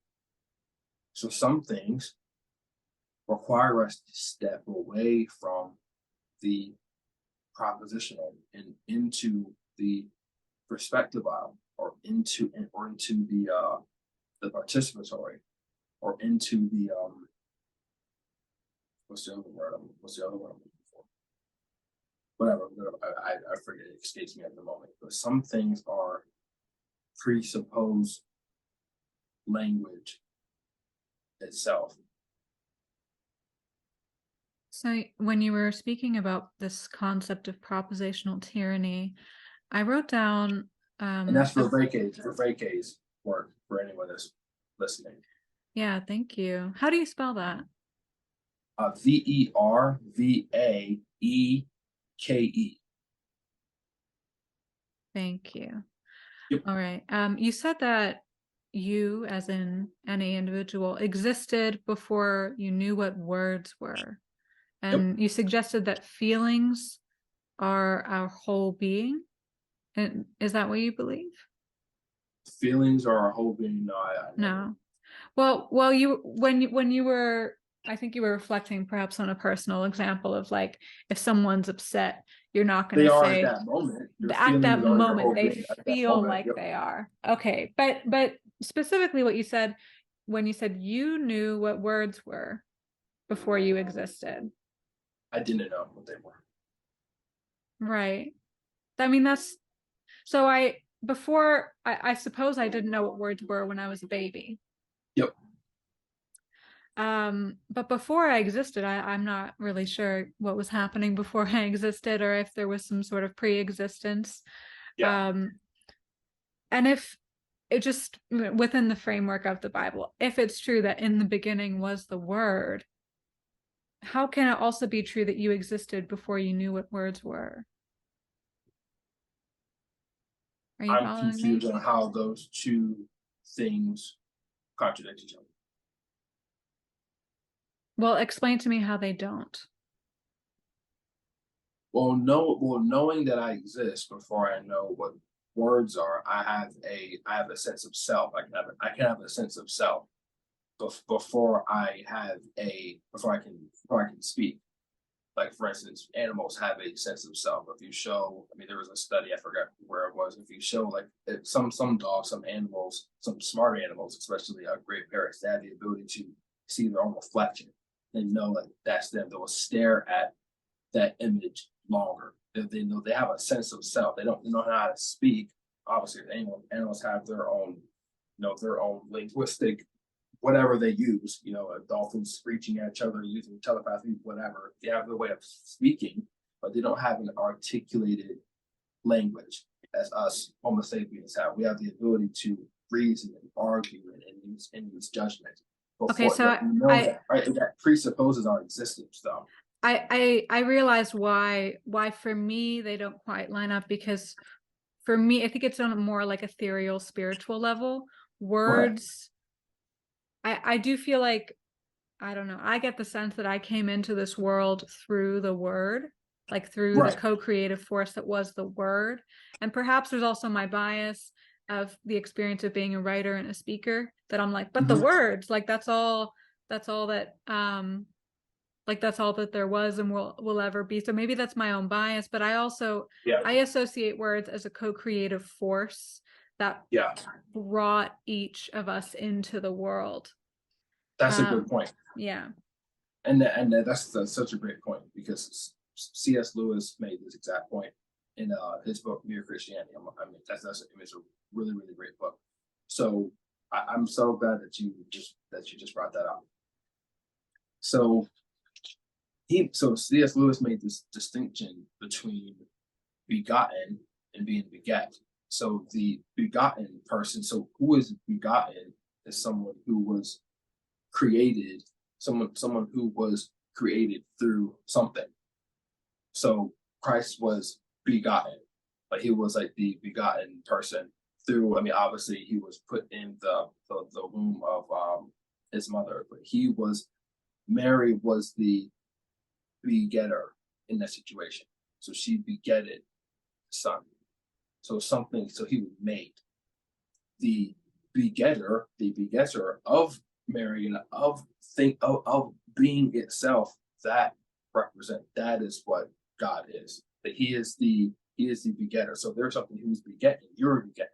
So some things require us to step away from the propositional and into the perspective aisle, or into the participatory, or into the what's the other word I'm looking for? Whatever, I forget, it escapes me at the moment. But some things are presupposed language itself. So when you were speaking about this concept of propositional tyranny, I wrote down and that's for Vreke's work, for anyone that's listening. Yeah, thank you. How do you spell that? Vervakeke. Thank you. Yep. All right. You said that you, as in any individual, existed before you knew what words were. And Yep. you suggested that feelings are our whole being. And is that what you believe? Feelings are our whole being. No, No. Well, when you were, I think you were reflecting perhaps on a personal example of, like, if someone's upset, you're not going to say at that moment. at that moment they feel like Yep. they are. Okay, but specifically what you said when you said you knew what words were before you existed. I didn't know what they were. Right. I mean, that's so I suppose I didn't know what words were when I was a baby. Yep. But before I existed, I'm not really sure what was happening before I existed, or if there was some sort of pre-existence. Yeah. And if it just within the framework of the Bible, if it's true that in the beginning was the Word, how can it also be true that you existed before you knew what words were? Are you I'm confused me? on how those two things contradict each other. Well, explain to me how they don't. Well, knowing that I exist before I know what words are, I have a sense of self. I can have a sense of self before I can speak. Like, for instance, animals have a sense of self. If you show, there was a study, I forgot where it was. If you show, like, some dogs, some animals, some smart animals, especially great parrots, they have the ability to see their own reflection and know that that's them. They will stare at that image longer. They know they have a sense of self. They don't know how to speak. Obviously, animals have their own, their own linguistic, whatever they use, dolphins screeching at each other, using telepathy, whatever. They have their way of speaking, but they don't have an articulated language as us Homo sapiens have. We have the ability to reason and argue and use judgment. Okay, so that presupposes our existence, though. I realized why for me they don't quite line up, because for me, I think it's on a more like ethereal spiritual level. Right. Words, I do feel like, I don't know, I get the sense that I came into this world through the word, like through the Right. co-creative force that was the word. And perhaps there's also my bias of the experience of being a writer and a speaker, that I'm like, but the Mhm. words, like that's all that like that's all that there was and will ever be. So maybe that's my own bias, but Yeah. I associate words as a co-creative force that Yeah. brought each of us into the world. That's a good Um, point. yeah. That's such a great point, because C.S. Lewis made this exact point in his book Mere Christianity. I mean, it's a really really great book. So I'm so glad that you just brought that up. So so C.S. Lewis made this distinction between begotten and being beget. So the begotten person, so who is begotten, is someone who was created, someone who was created through something. So Christ was begotten, but he was like the begotten person through. I mean, obviously he was put in the womb of his mother, but he was Mary was the begetter in that situation. So she begetted the son. So something. So he was made the begetter of Mary, and of being itself. That that is what God is. That he is the begetter. So there's something who's begetting. You're begetting.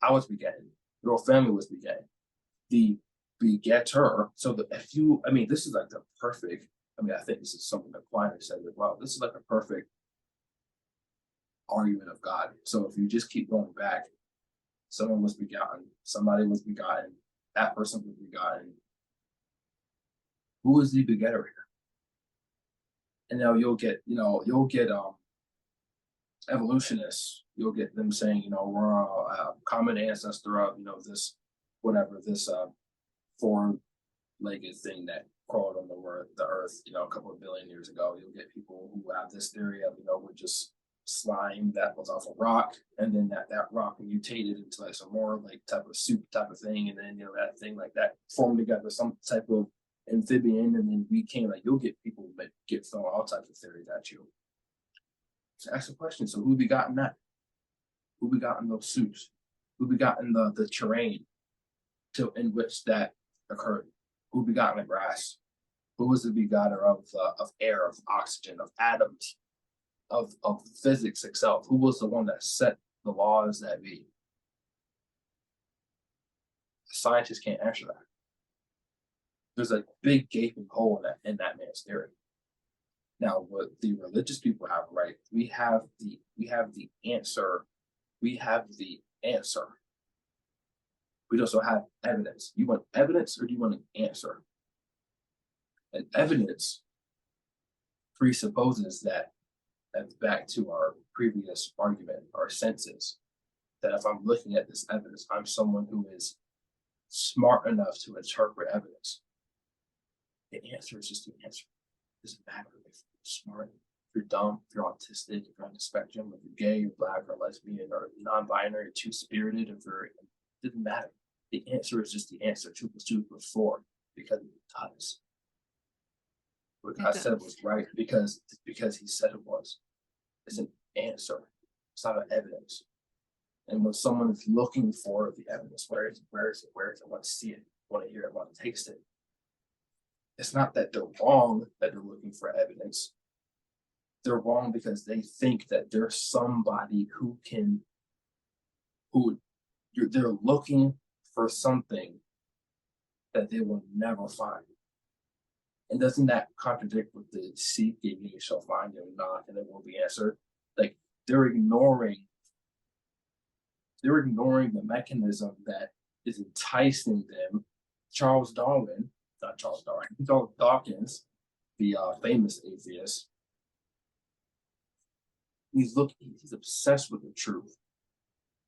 I was begetting. Your family was begetting. The begetter. So if you, I mean, this is like the perfect. I mean, I think this is something that Aquinas said as well. This is like a perfect argument of God. So if you just keep going back, someone was begotten, somebody was begotten, that person was begotten. Who is the begetter here? And now you'll get evolutionists, you'll get them saying, we're a common ancestor of, this whatever, this four-legged thing that crawled on the earth, a couple of billion years ago. You'll get people who have this theory of, we're just slime that was off a rock, and then that rock mutated into like some more like type of soup type of thing, and then that thing like that formed together some type of amphibian, and then we came, like, you'll get people that get throwing all types of theories at you. So ask the question, so who begotten that? Who begotten those soups? Who begotten the terrain in which that occurred? Who begotten the grass? Who was the begotter of air, of oxygen, of atoms, of physics itself? Who was the one that set the laws that be? Scientists can't answer that. There's a big gaping hole in that man's theory. Now, what the religious people have, right? We have the answer. We have the answer. We also have evidence. You want evidence, or do you want an answer? And evidence presupposes that, that's back to our previous argument, our senses, that if I'm looking at this evidence, I'm someone who is smart enough to interpret evidence. The answer is just the answer. It doesn't matter if you're smart, if you're dumb, if you're autistic, if you're on the spectrum, if you're gay, or black, or lesbian, or non-binary, or two-spirited, it doesn't matter. The answer is just the answer. 2 + 2 = 4, because it does. What God said was right because he said it was. It's an answer. It's not an evidence. And when someone is looking for the evidence, where is it? I want to see it, I want to hear it, I want to taste it. It's not that they're wrong that they're looking for evidence. They're wrong because they think that there's somebody they're looking for something that they will never find. And doesn't that contradict with the seek and you shall find, and knock and it will be answered? Like, they're ignoring the mechanism that is enticing them. Charles Dawkins, the famous atheist, he's obsessed with the truth,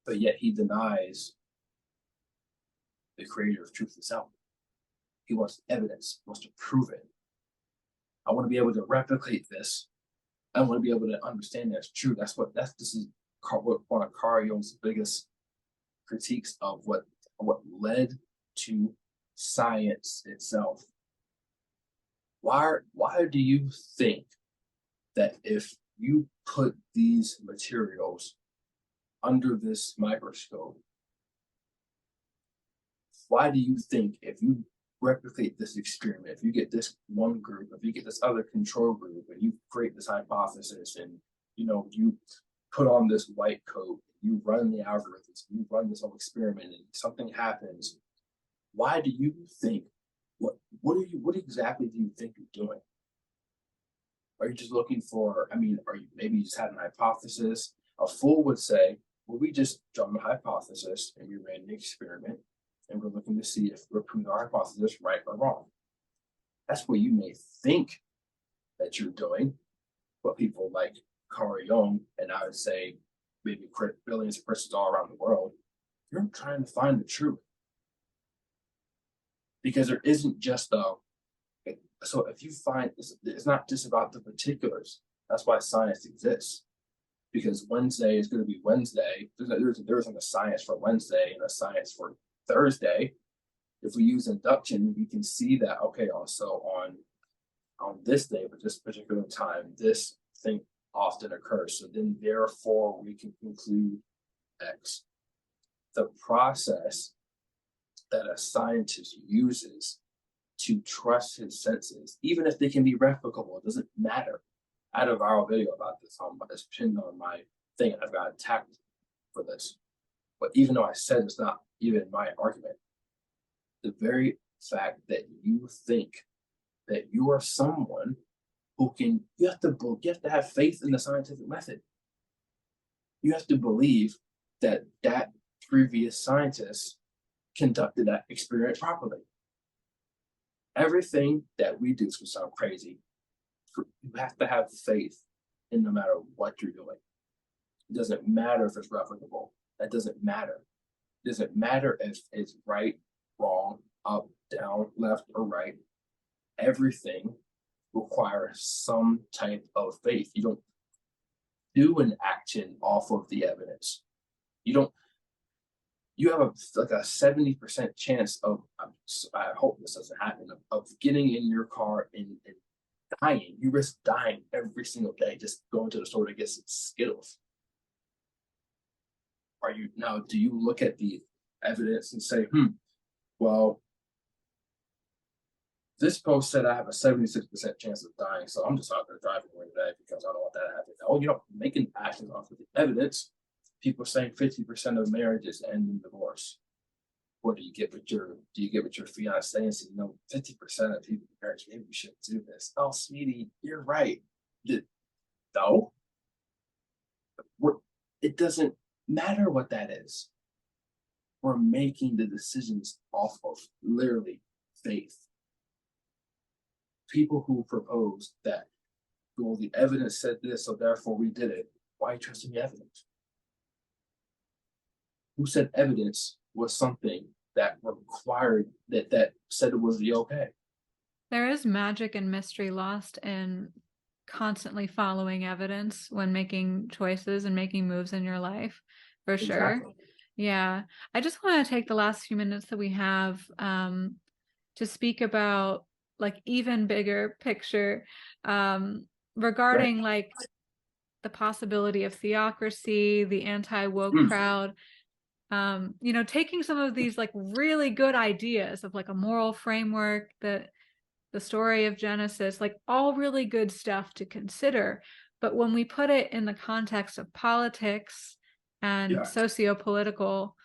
but yet he denies the creator of truth itself. He wants evidence, he wants to prove it. I want to be able to replicate this. I want to be able to understand that's true. This is one of Carl Jung's biggest critiques of what led to science itself. Why do you think that if you put these materials under this microscope, why do you think if you replicate this experiment, if you get this one group, if you get this other control group, and you create this hypothesis, and you put on this white coat, you run the algorithms, you run this whole experiment, and something happens, why do you think what exactly do you think you're doing? Are you just looking for, are you maybe you just had an hypothesis? A fool would say, well, we just drummed a hypothesis and we ran the experiment and we're looking to see if we're proving our hypothesis right or wrong. That's what you may think that you're doing. But people like Carl Jung, and I would say maybe billions of persons all around the world, you're trying to find the truth. Because there isn't just so if you find, it's not just about the particulars. That's why science exists. Because Wednesday is going to be Wednesday. There isn't a science for Wednesday and a science for Thursday. If we use induction, we can see that, okay, also on this day, but this particular time, this thing often occurs. So then therefore we can conclude X. The process that a scientist uses to trust his senses, even if they can be replicable, it doesn't matter. I had a viral video about this. It's pinned on my thing. I've got attacked for this. But even though I said it's not even my argument, the very fact that you think that you are someone who can, you have to have faith in the scientific method. You have to believe that previous scientist conducted that experiment properly. Everything that we do is going to sound crazy. You have to have faith in no matter what you're doing. It doesn't matter if it's replicable. That doesn't matter. It doesn't matter if it's right, wrong, up, down, left, or right. Everything requires some type of faith. You don't do an action off of the evidence. You have a 70% chance of, I hope this doesn't happen, of getting in your car and dying. You risk dying every single day just going to the store to get some Skittles. Do you look at the evidence and say, well, this post said I have a 76% chance of dying, so I'm just not going to drive away today because I don't want that to happen. Oh, making actions off of the evidence. People are saying 50% of marriages end in divorce. What do you get with your fiance and say, 50% of people in marriage, maybe we shouldn't do this. Oh, sweetie, you're right. No. It doesn't matter what that is. We're making the decisions off of literally faith. People who propose that, well, the evidence said this, so therefore we did it. Why are you trusting the evidence? Who said evidence was something that required that said it was the okay? There is magic and mystery lost in constantly following evidence when making choices and making moves in your life, for sure. Exactly. Yeah. I just want to take the last few minutes that we have to speak about even bigger picture regarding the possibility of theocracy, the anti-woke crowd. Taking some of these really good ideas of a moral framework, the story of Genesis, all really good stuff to consider. But when we put it in the context of politics and socio-political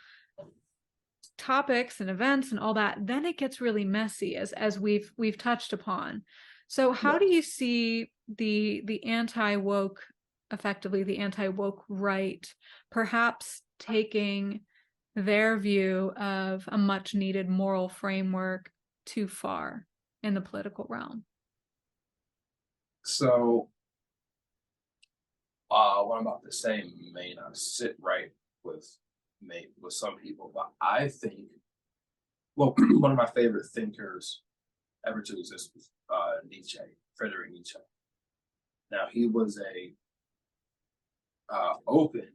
topics and events and all that, then it gets really messy, as we've touched upon. So how do you see the anti-woke, effectively the anti-woke right, perhaps taking their view of a much needed moral framework too far in the political realm? So what I'm about to say may not sit right with some people, but I think, well, one of my favorite thinkers ever to exist was Nietzsche, furthering each other. Now he was a open,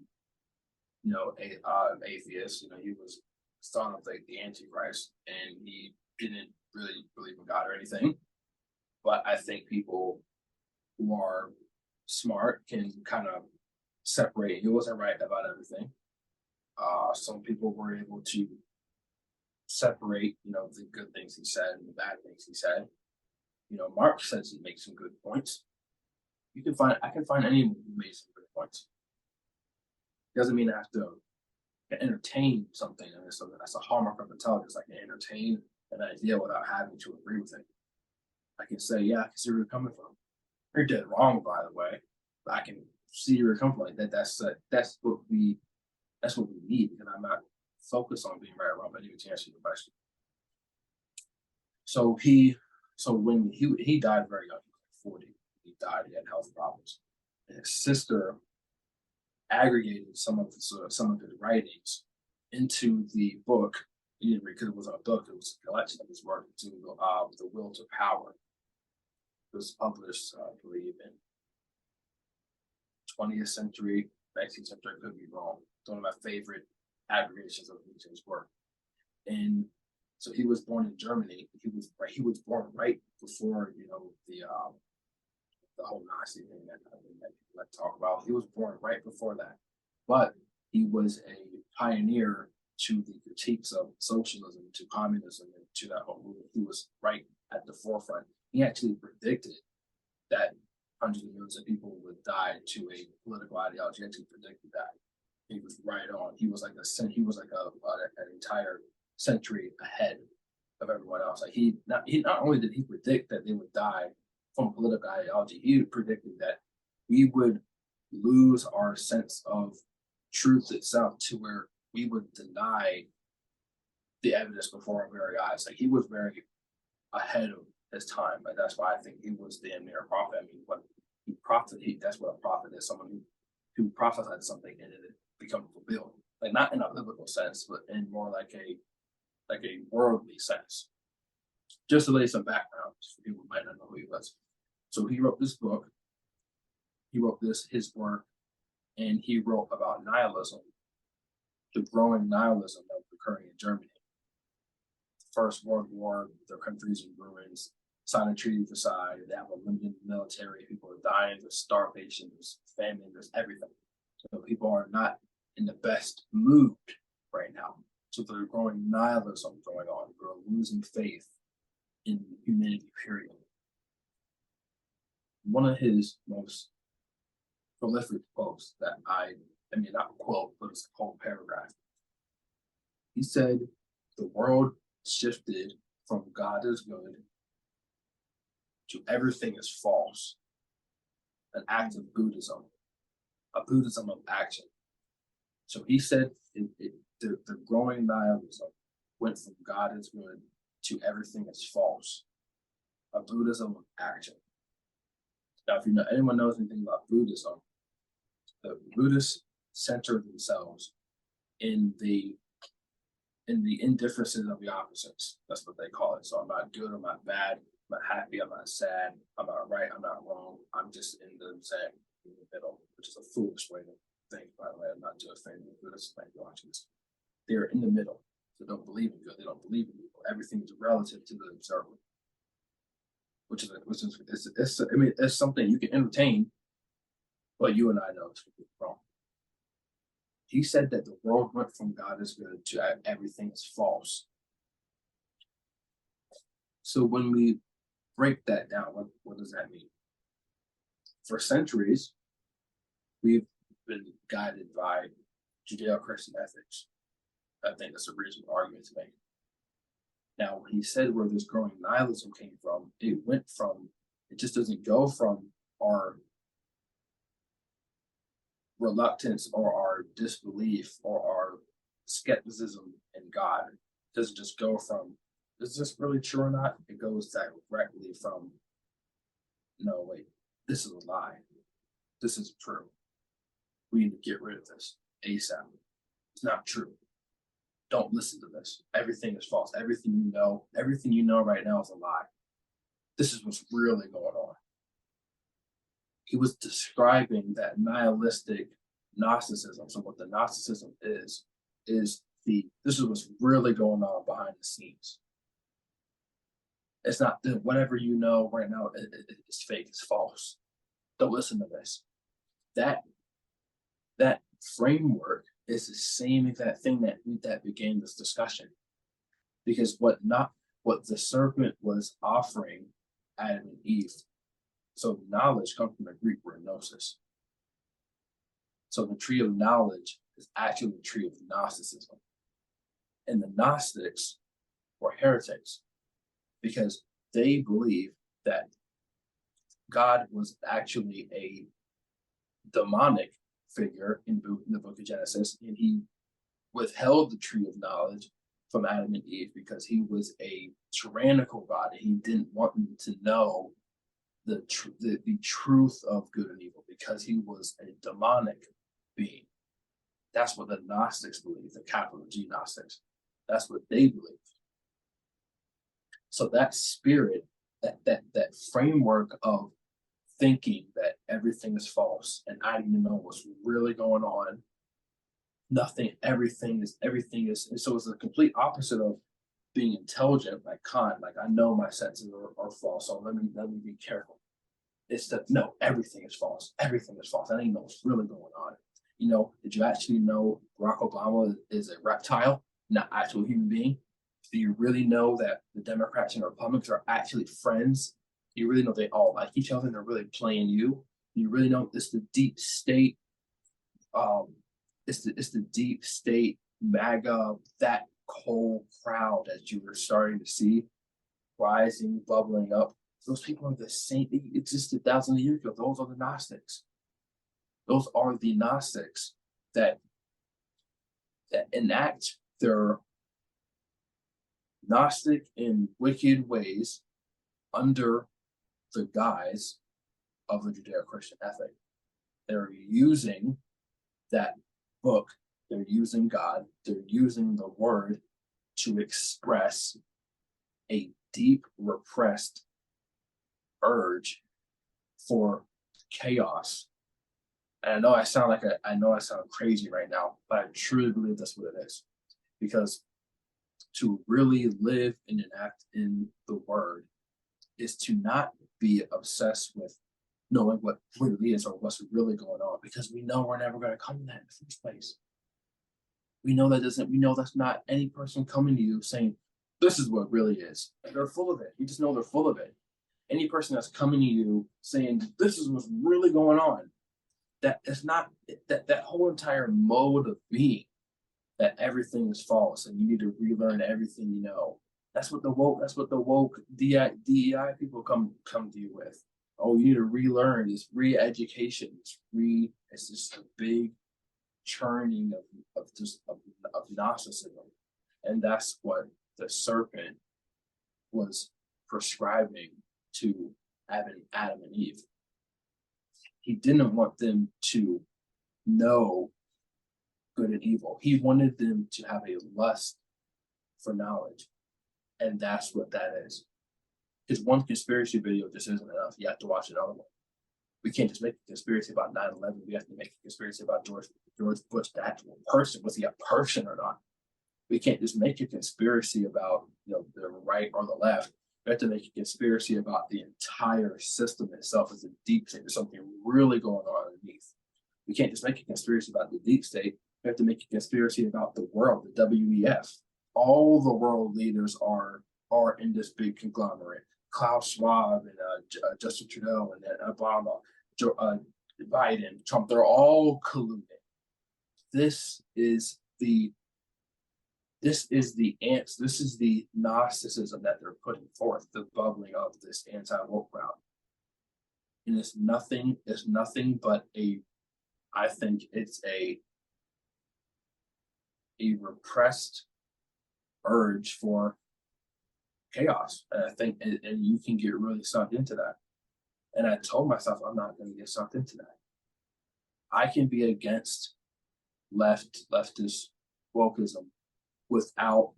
atheist. He was thought of like the Antichrist, and he didn't really believe in God or anything. But I think people who are smart can kind of separate. He wasn't right about everything. Some people were able to separate, the good things he said and the bad things he said. Mark says he makes some good points. I can find anyone who made some good points. Doesn't mean I have to entertain something, and so that's a hallmark of intelligence. I can entertain an idea without having to agree with it. I can say, yeah, I can see where you're coming from. You're dead wrong, by the way, but I can see where you're coming from. Like that. That's what we need, because I'm not focused on being right or wrong, but I need to answer your question. So when he died very young, he was like 40. He died. He had health problems. And his sister aggregated some of his writings into the book. He didn't read because it wasn't a book; it was a collection of his work, to the Will to Power. It was published, I believe, in 20th century, 19th century. I could be wrong. It's one of my favorite aggregations of Nietzsche's work. And so he was born in Germany. He was born right before the whole Nazi thing that people like to talk about. He was born right before that, but he was a pioneer to the critiques of socialism, to communism, and to that whole movement. He was right at the forefront. He actually predicted that hundreds of millions of people would die to a political ideology. He actually predicted that. He was right on. He was like an entire century ahead of everyone else. Like he not only did he predict that they would die from political ideology, he predicted that we would lose our sense of truth itself, to where we would deny the evidence before our very eyes. Like he was very ahead of his time. Like that's why I think he was damn near a prophet. I mean, that's what a prophet is: someone who prophesied something and it becomes fulfilled. Like not in a biblical sense, but in more like a worldly sense. Just to lay some background for people who might not know who he was. So he wrote this book. He wrote his work, and he wrote about nihilism, the growing nihilism that was occurring in Germany. First World War, their country's in ruins. Signed a treaty of Versailles. They have a limited military. People are dying. There's starvation. There's famine. There's everything. So people are not in the best mood right now. So there's growing nihilism going on. We're losing faith in humanity, period. One of his most prolific quotes that not quote, but it's a whole paragraph. He said, the world shifted from God is good to everything is false. An act of Buddhism, a Buddhism of action. So he said the growing nihilism went from God is good to everything is false. A Buddhism of action. Now, if anyone knows anything about Buddhism, the Buddhists center themselves in the indifferences of the opposites. That's what they call it. So I'm not good, I'm not bad, I'm not happy, I'm not sad, I'm not right, I'm not wrong. I'm just in the middle, which is a foolish way to think, by the way. I'm not too offended with Buddhists might be watching this. They're in the middle. They don't believe in good, they don't believe in evil. Everything is relative to the observer. It's something you can entertain, but you and I know it's wrong. He said that the world went from God is good to everything is false. So when we break that down, what does that mean? For centuries, we've been guided by Judeo-Christian ethics. I think that's a reasonable argument to make. Now, when he said where this growing nihilism came from, it just doesn't go from our reluctance or our disbelief or our skepticism in God. It doesn't just go from, is this really true or not? It goes directly from, no, wait, this is a lie. This isn't true. We need to get rid of this ASAP. It's not true. Don't listen to this. Everything is false. Everything you know right now is a lie. This is what's really going on. he was describing that nihilistic Gnosticism. So what the Gnosticism is this is what's really going on behind the scenes. It's not that whatever you know right now is fake, it's false. Don't listen to this. That framework is the same exact thing that began this discussion. Because what the serpent was offering Adam and Eve. So knowledge comes from the Greek word gnosis. So the tree of knowledge is actually the tree of Gnosticism. And the Gnostics were heretics because they believe that God was actually a demonic figure in the book of Genesis, and he withheld the tree of knowledge from Adam and Eve because he was a tyrannical God, and he didn't want them to know the truth of good and evil because he was a demonic being. That's what the Gnostics believe, the capital G Gnostics. That's what they believe. So that spirit, that framework of thinking that everything is false and I didn't know what's really going on. Everything is, and so it's the complete opposite of being intelligent, like Kant. Like, I know my senses are false, so let me be careful. It's that no, everything is false. Everything is false. I didn't know what's really going on. Did you actually know Barack Obama is a reptile, not actual human being? Do you really know that the Democrats and Republicans are actually friends? Do you really know they all like each other and they're really playing you? Do you really know it's the deep state? It's the deep state MAGA, that whole crowd that you were starting to see rising, bubbling up. Those people are the same. They existed thousands of years ago. Those are the Gnostics. Those are the Gnostics that enact their Gnostic and wicked ways under the guise of the Judeo-Christian ethic. They're using that book, they're using God, they're using the word to express a deep repressed urge for chaos. And I know I sound crazy right now, but I truly believe that's what it is. Because to really live and enact in the word is to not be obsessed with knowing what really is or what's really going on, because we know we're never going to come to that in the first place. We know that's not any person coming to you saying, this is what really is. They're full of it. You just know they're full of it. Any person that's coming to you saying, this is what's really going on, that is not that whole entire mode of being, that everything is false and you need to relearn everything you know. That's what the woke DEI people come to you with. Oh, you need to relearn, this re-education, it's just a big churning of Gnosticism. And that's what the serpent was prescribing to Adam and Eve. He didn't want them to know good and evil. He wanted them to have a lust for knowledge. And that's what that is. Because one conspiracy video just isn't enough. You have to watch another one. We can't just make a conspiracy about 9/11. We have to make a conspiracy about George Bush, the actual person. Was he a person or not? We can't just make a conspiracy about the right or the left. We have to make a conspiracy about the entire system itself as a deep state. There's something really going on underneath. We can't just make a conspiracy about the deep state. We have to make a conspiracy about the world, the WEF. All the world leaders are in this big conglomerate. Klaus Schwab and Justin Trudeau and then Obama, Biden, Trump, they're all colluding. This is the Gnosticism that they're putting forth, the bubbling of this anti-woke crowd. And it's nothing but I think it's a repressed urge for chaos. And I think, and you can get really sucked into that. And I told myself, I'm not going to get sucked into that. I can be against leftist wokeism without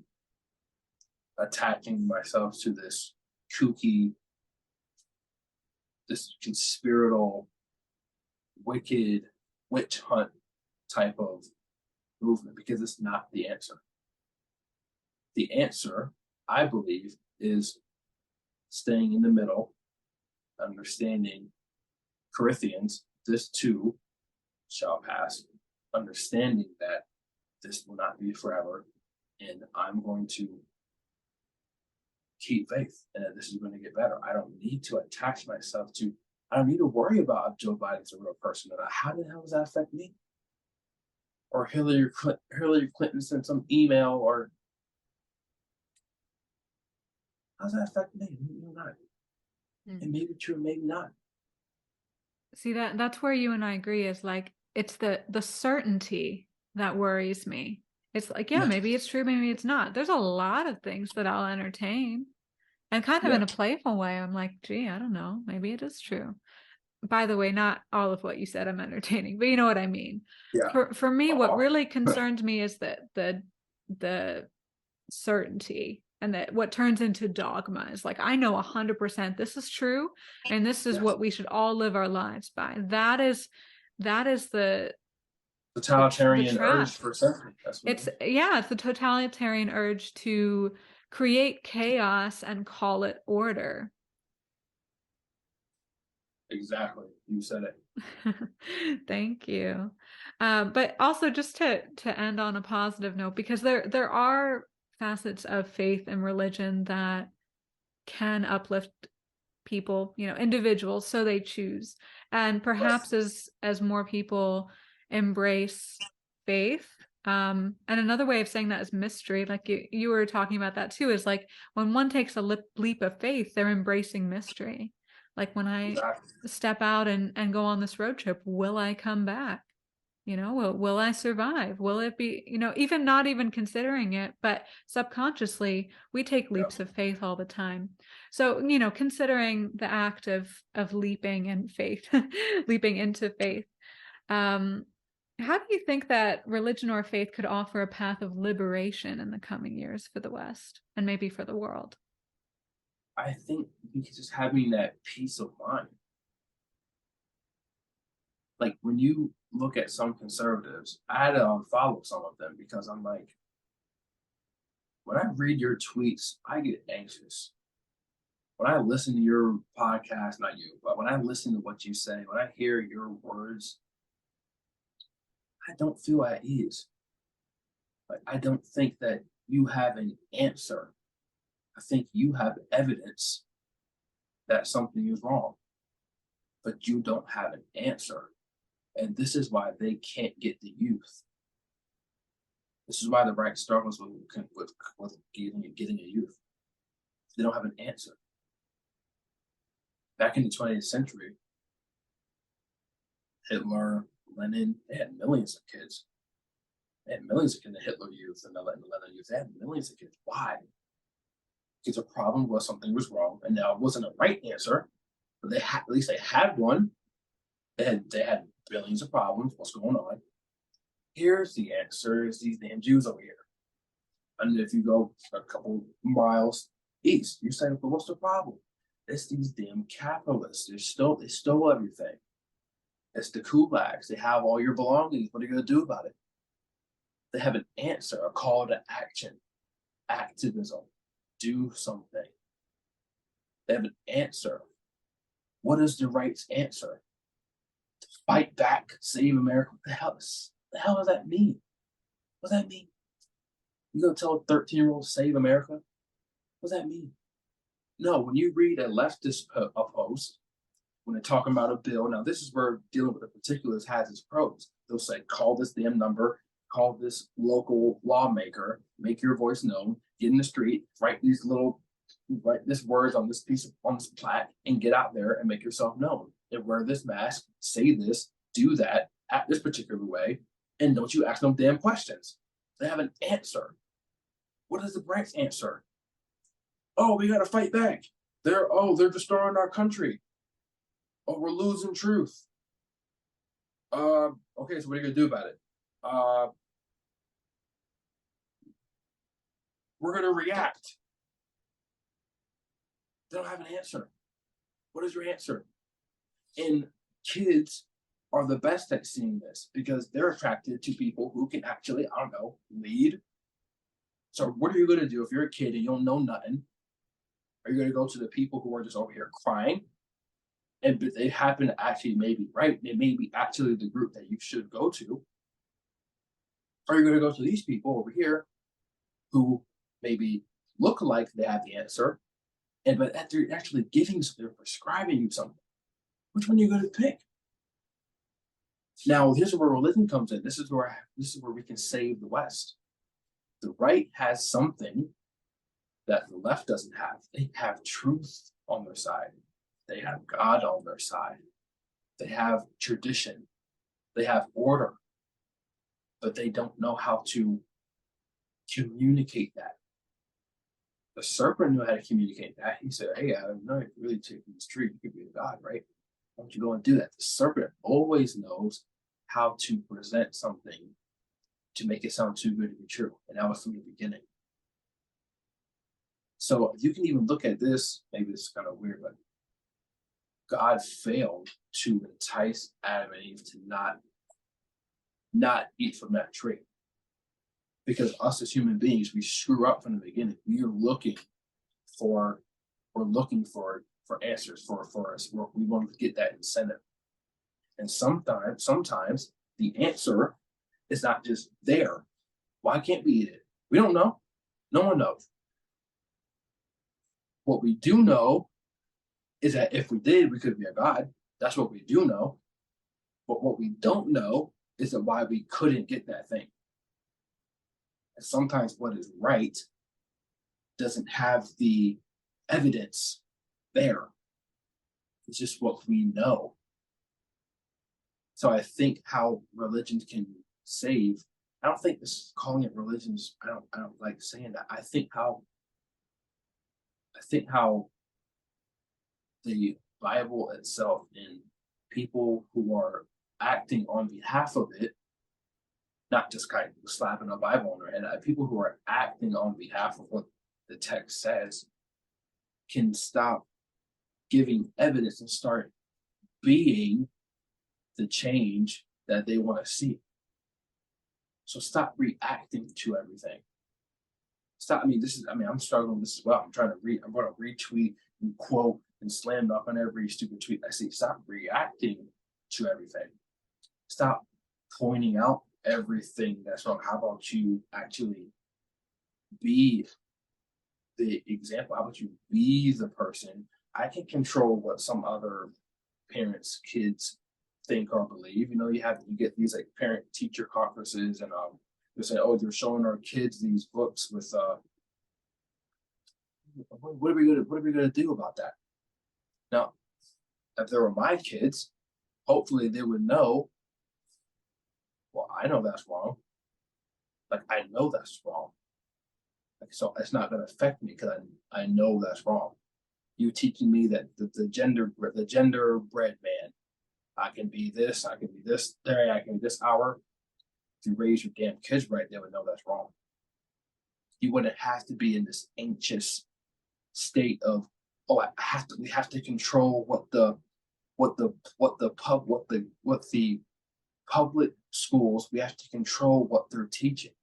attaching myself to this kooky, this conspiratorial wicked witch hunt type of movement, because it's not the answer. The answer, I believe, is staying in the middle, understanding Corinthians, this too shall pass, understanding that this will not be forever, and I'm going to keep faith, and that this is going to get better. I don't need to attach myself to, I don't need to worry about if Joe Biden's a real person or not. How the hell does that affect me? Or Hillary Clinton sent some email, or how does that affect me? Maybe not. It may be true, maybe not. See, that's where you and I agree, is like, it's the certainty that worries me. It's like, yeah, maybe it's true, maybe it's not. There's a lot of things that I'll entertain, and kind of in a playful way. I'm like, gee, I don't know, maybe it is true. By the way, not all of what you said I'm entertaining, but you know what I mean. Yeah. For me, what really concerns me is that the certainty, and that what turns into dogma is like, I know 100% this is true, and this is what we should all live our lives by. That is the Totalitarian urge trap. for certainty. It's the totalitarian urge to create chaos and call it order. Exactly. You said it. Thank you. But also, just to end on a positive note, because there are facets of faith and religion that can uplift people, individuals, so they choose. And perhaps as more people embrace faith, and another way of saying that is mystery, like you were talking about that too, is like, when one takes a leap of faith, they're embracing mystery. Like, when I step out and go on this road trip, will I come back? Will I survive? Will it be, even not even considering it, but subconsciously we take leaps of faith all the time. So, considering the act of leaping in faith, leaping into faith, how do you think that religion or faith could offer a path of liberation in the coming years for the West, and maybe for the world? I think just having that peace of mind. Like, when you look at some conservatives, I had to unfollow some of them, because I'm like, when I read your tweets, I get anxious. When I listen to your podcast, not you, but when I listen to what you say, when I hear your words, I don't feel at ease. Like, I don't think that you have an answer. I think you have evidence that something is wrong, but you don't have an answer. And this is why they can't get the youth. This is why the right struggles with getting a youth. They don't have an answer. Back in the 20th century, Hitler, Lenin, they had millions of kids. They had millions of kids, the Hitler youth and the Lenin youth. They had millions of kids. Why? Because the problem was something was wrong, and now it wasn't a right answer, but at least they had one. They had billions of problems. What's going on? Here's the answer: is these damn Jews over here. And if you go a couple miles east, you're saying, but what's the problem? It's these damn capitalists. They stole everything. It's the kulaks. They have all your belongings. What are you going to do about it? They have an answer, a call to action, activism. Do something. They have an answer. What is the right's answer? To fight back, save America. What the hell does that mean? What does that mean? You gonna tell a 13-year-old to save America? What does that mean? No, when you read a leftist post, when they're talking about a bill, now this is where dealing with the particulars has its pros. They'll say, call this damn number, call this local lawmaker, make your voice known, get in the street, write these words on this plaque, and get out there and make yourself known. And wear this mask, say this, do that, act this particular way, and don't you ask them damn questions. They have an answer. What is the right's answer? Oh, we gotta fight back. They're destroying our country. Oh, we're losing truth. Okay, so what are you gonna do about it? We're gonna react. They don't have an answer. What is your answer? And kids are the best at seeing this because they're attracted to people who can actually, I don't know, lead. So what are you going to do if you're a kid and you don't know nothing? Are you going to go to the people who are just over here crying? And but they happen to actually maybe right. They may be actually the group that you should go to. Or are you going to go to these people over here who maybe look like they have the answer, and but they're actually giving, they're prescribing you something. Which one are you going to pick? Now, here's where religion comes in. This is where we can save the West. The right has something that the left doesn't have. They have truth on their side. They have God on their side. They have tradition. They have order. But they don't know how to communicate that. The serpent knew how to communicate that. He said, hey, Adam, no, if you really take this tree, you could be a god, right? Why don't you go and do that? The serpent always knows how to present something to make it sound too good to be true. And that was from the beginning. So you can even look at this, maybe this is kind of weird, but God failed to entice Adam and Eve to not eat from that tree. Because us as human beings, we screw up from the beginning. We are looking for answers for us. We want to get that incentive. And sometimes the answer is not just there. Why can't we eat it? We don't know. No one knows. What we do know is that if we did, we could be a god. That's what we do know. But what we don't know is that why we couldn't get that thing. And sometimes what is right doesn't have the evidence there. It's just what we know. So I think how religion can save, I don't think this calling it religions, I don't like saying that. I think how the Bible itself and people who are acting on behalf of it, not just kind of slapping a Bible on their head, people who are acting on behalf of what the text says can stop giving evidence and start being the change that they want to see. So stop reacting to everything. I'm struggling with this as well. I'm going to retweet and quote and slam up on every stupid tweet I see. Stop reacting to everything. Stop pointing out everything that's wrong. How about you actually be the example? How about you be the person? I can control what some other parents, kids think or believe. You get these like parent teacher conferences and they're saying, oh, they're showing our kids these books with what are we gonna do about that? Now, if they were my kids, hopefully they would know, well, I know that's wrong. Like I know that's wrong. Like so it's not gonna affect me because I know that's wrong. You teaching me that the gender bread man, I can be this, I can be this day, I can be this hour. If you raise your damn kids right, they would know that's wrong. You wouldn't have to be in this anxious state of, oh, we have to control what the public schools, we have to control what they're teaching.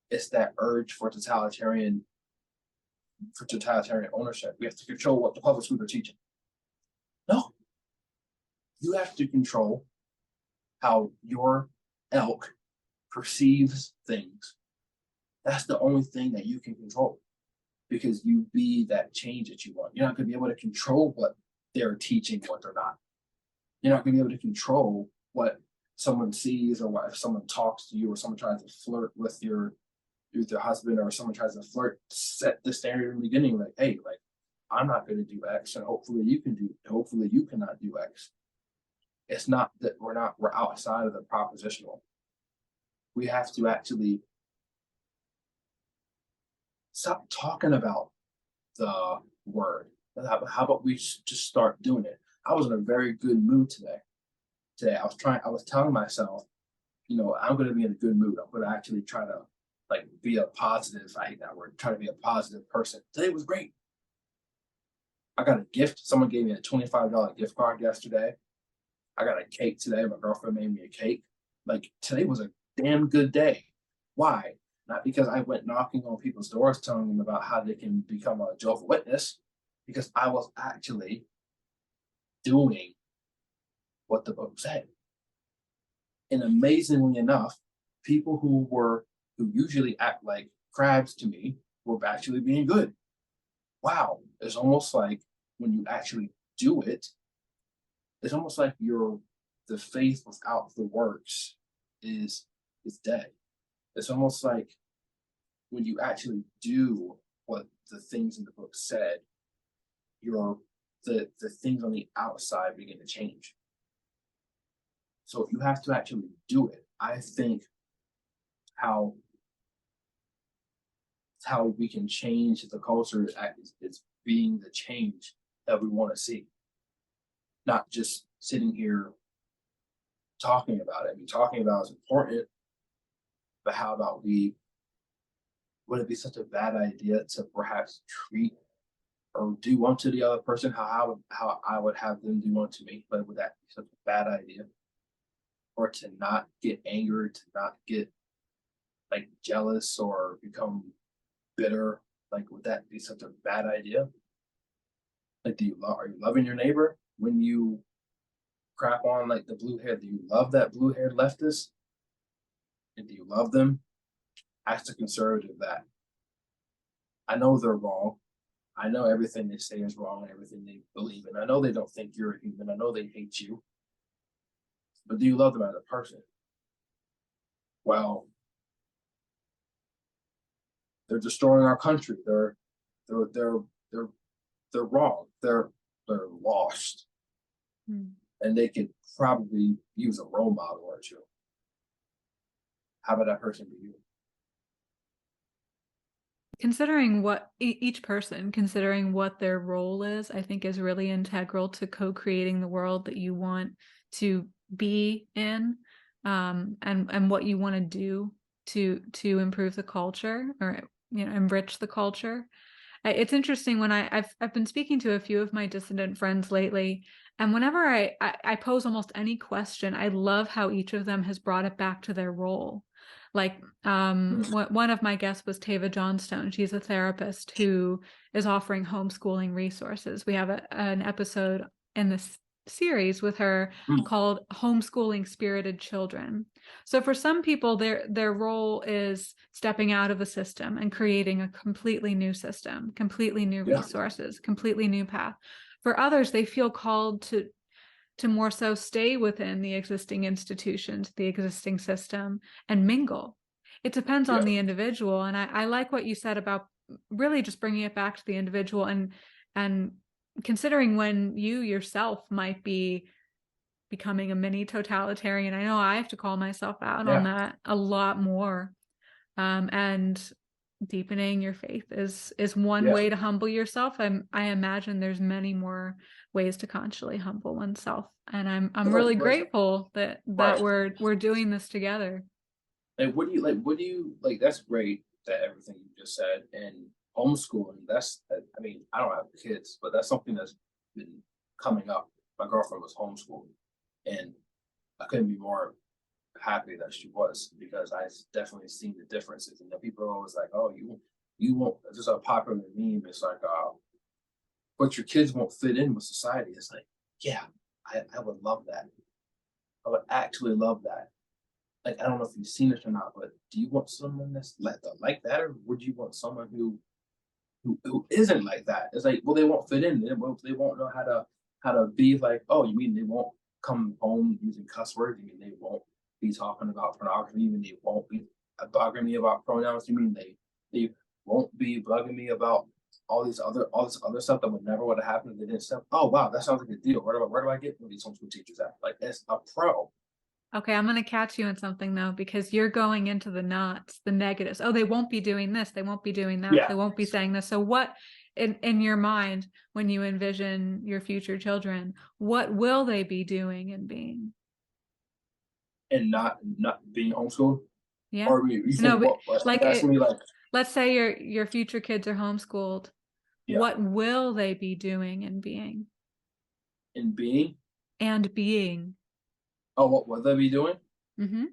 It's that urge for totalitarian ownership. We have to control what the public schools are teaching. No. You have to control how your elk perceives things. That's the only thing that you can control because you be that change that you want. You're not going to be able to control what they're teaching, what they're not. You're not going to be able to control what someone sees or what if someone talks to you or someone tries to flirt with your husband or someone tries to flirt, set the standard in the beginning, like, hey, like, I'm not going to do X and hopefully you cannot do X. It's not that we're outside of the propositional. We have to actually stop talking about the word. How about we just start doing it? I was in a very good mood today. I was telling myself, I'm going to be in a good mood. I'm going to actually try to be a positive. I hate that word. Try to be a positive person. Today was great. I got a gift. Someone gave me a $25 gift card yesterday. I got a cake today. My girlfriend made me a cake. Like today was a damn good day. Why? Not because I went knocking on people's doors telling them about how they can become a Jehovah's Witness, because I was actually doing what the book said. And amazingly enough, people who usually act like crabs to me were actually being good. Wow. It's almost like when you actually do it, it's almost like the faith without the works is dead. It's almost like when you actually do what the things in the book said, the things on the outside begin to change. So you have to actually do it. I think how we can change the culture is being the change that we want to see, not just sitting here talking about it. I mean, talking about it is important, but how about would it be such a bad idea to perhaps treat or do unto the other person how I would have them do unto me? But would that be such a bad idea? Or to not get angry, to not get like jealous or become bitter? Like, would that be such a bad idea? Like, are you loving your neighbor when you crap on like the blue hair? Do you love that blue haired leftist? And do you love them? Ask the conservative that. I know they're wrong. I know everything they say is wrong and everything they believe in. I know they don't think you're a human. I know they hate you. But do you love them as a person? Well, they're destroying our country. They're wrong. They're lost. And they could probably use a role model or two. How about that person be you? Considering what each person, considering what their role is, I think is really integral to co-creating the world that you want to be in, and what you want to do to improve the culture, or enrich the culture. It's interesting when I've been speaking to a few of my dissident friends lately, and whenever I pose almost any question, I love how each of them has brought it back to their role. Like one of my guests was Tava Johnstone. She's a therapist who is offering homeschooling resources. We have an episode in this series with her called Homeschooling Spirited Children. So for some people, their role is stepping out of a system and creating a completely new system, completely new resources, completely new path. For others, they feel called to more so stay within the existing institutions, the existing system, and mingle. It depends on the individual. And I like what you said about really just bringing it back to the individual and considering when you yourself might be becoming a mini totalitarian. I know I have to call myself out on that a lot more. And deepening your faith is one way to humble yourself. I imagine there's many more ways to consciously humble oneself, and I'm really grateful that we're doing this together. And what do you like? That's great, that everything you just said. And homeschooling, I mean, I don't have kids, but that's something that's been coming up. My girlfriend was homeschooled, and I couldn't be more happy that she was, because I definitely seen the differences. And then people are always like, "Oh, you won't." There's a popular meme. It's like, "But your kids won't fit in with society." It's like, yeah, I would love that. I would actually love that. Like, I don't know if you've seen it or not, but do you want someone that's like that, or would you want someone who isn't like that? It's like, well, they won't fit in. They won't know how to be like. Oh, you mean they won't come home using cuss words? You mean they won't be talking about pornography? You mean they won't be bugging me about pronouns? You mean they won't be bugging me about all this other stuff that would have happened if they didn't step? Oh wow, that sounds like a deal. Where do I get one of these homeschool teachers at? Like, it's a pro. Okay, I'm going to catch you in something though, because you're going into the knots, the negatives. Oh, they won't be doing this. They won't be doing that. They won't be saying this. So what in your mind, when you envision your future children, what will they be doing and being? And not being homeschooled? Yeah. Or you think No, but like asking me like, let's say your future kids are homeschooled. What will they be doing and being? And being? And being. Oh, what will they be doing? Mm-hmm.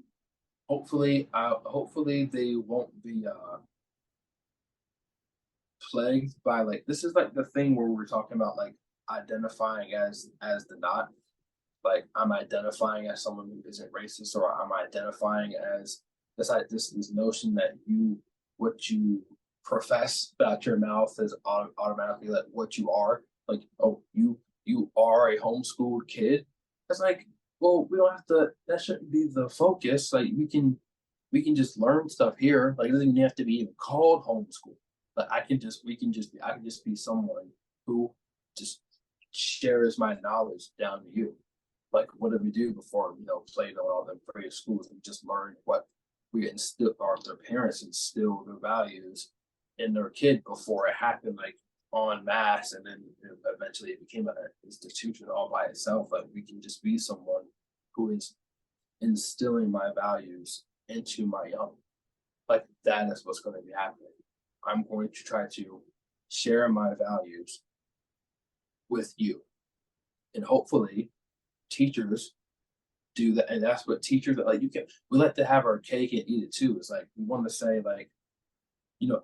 Hopefully they won't be plagued by like this is like the thing where we're talking about like identifying as the not like I'm identifying as someone who isn't racist or I'm identifying as this notion that you what you profess about your mouth is automatically like what you are like oh you are a homeschooled kid. It's like well we don't have to that shouldn't be the focus like we can just learn stuff here like it doesn't even have to be even called homeschool but I can just be someone who just shares my knowledge down to you. Like what did we do before, Plato and all them various schools? We just learned what we instill or their parents instilled their values in their kid before it happened like en masse and then eventually it became an institution all by itself. Like we can just be someone who is instilling my values into my young. Like that is what's going to be happening. I'm going to try to share my values with you. And hopefully teachers do that. And that's what teachers like we like to have our cake and eat it too. It's like we want to say like,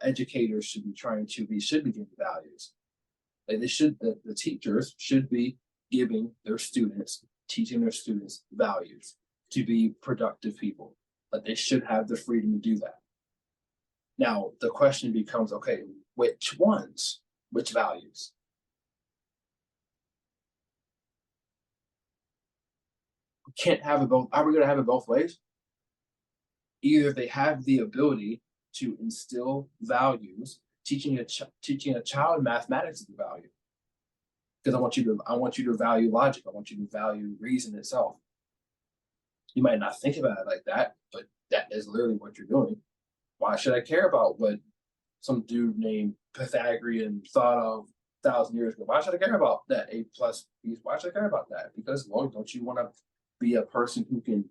educators should be giving values. Like the teachers should be teaching their students values to be productive people. Like they should have the freedom to do that. Now the question becomes, okay, which values? We can't have it both. Are we going to have it both ways? Either they have the ability to instill values, teaching a child mathematics is a value because I want you to value logic. I want you to value reason itself. You might not think about it like that, but that is literally what you're doing. Why should I care about what some dude named Pythagorean thought of 1,000 years ago? Why should I care about that A plus piece? Why should I care about that? Because well, don't you want to be a person who can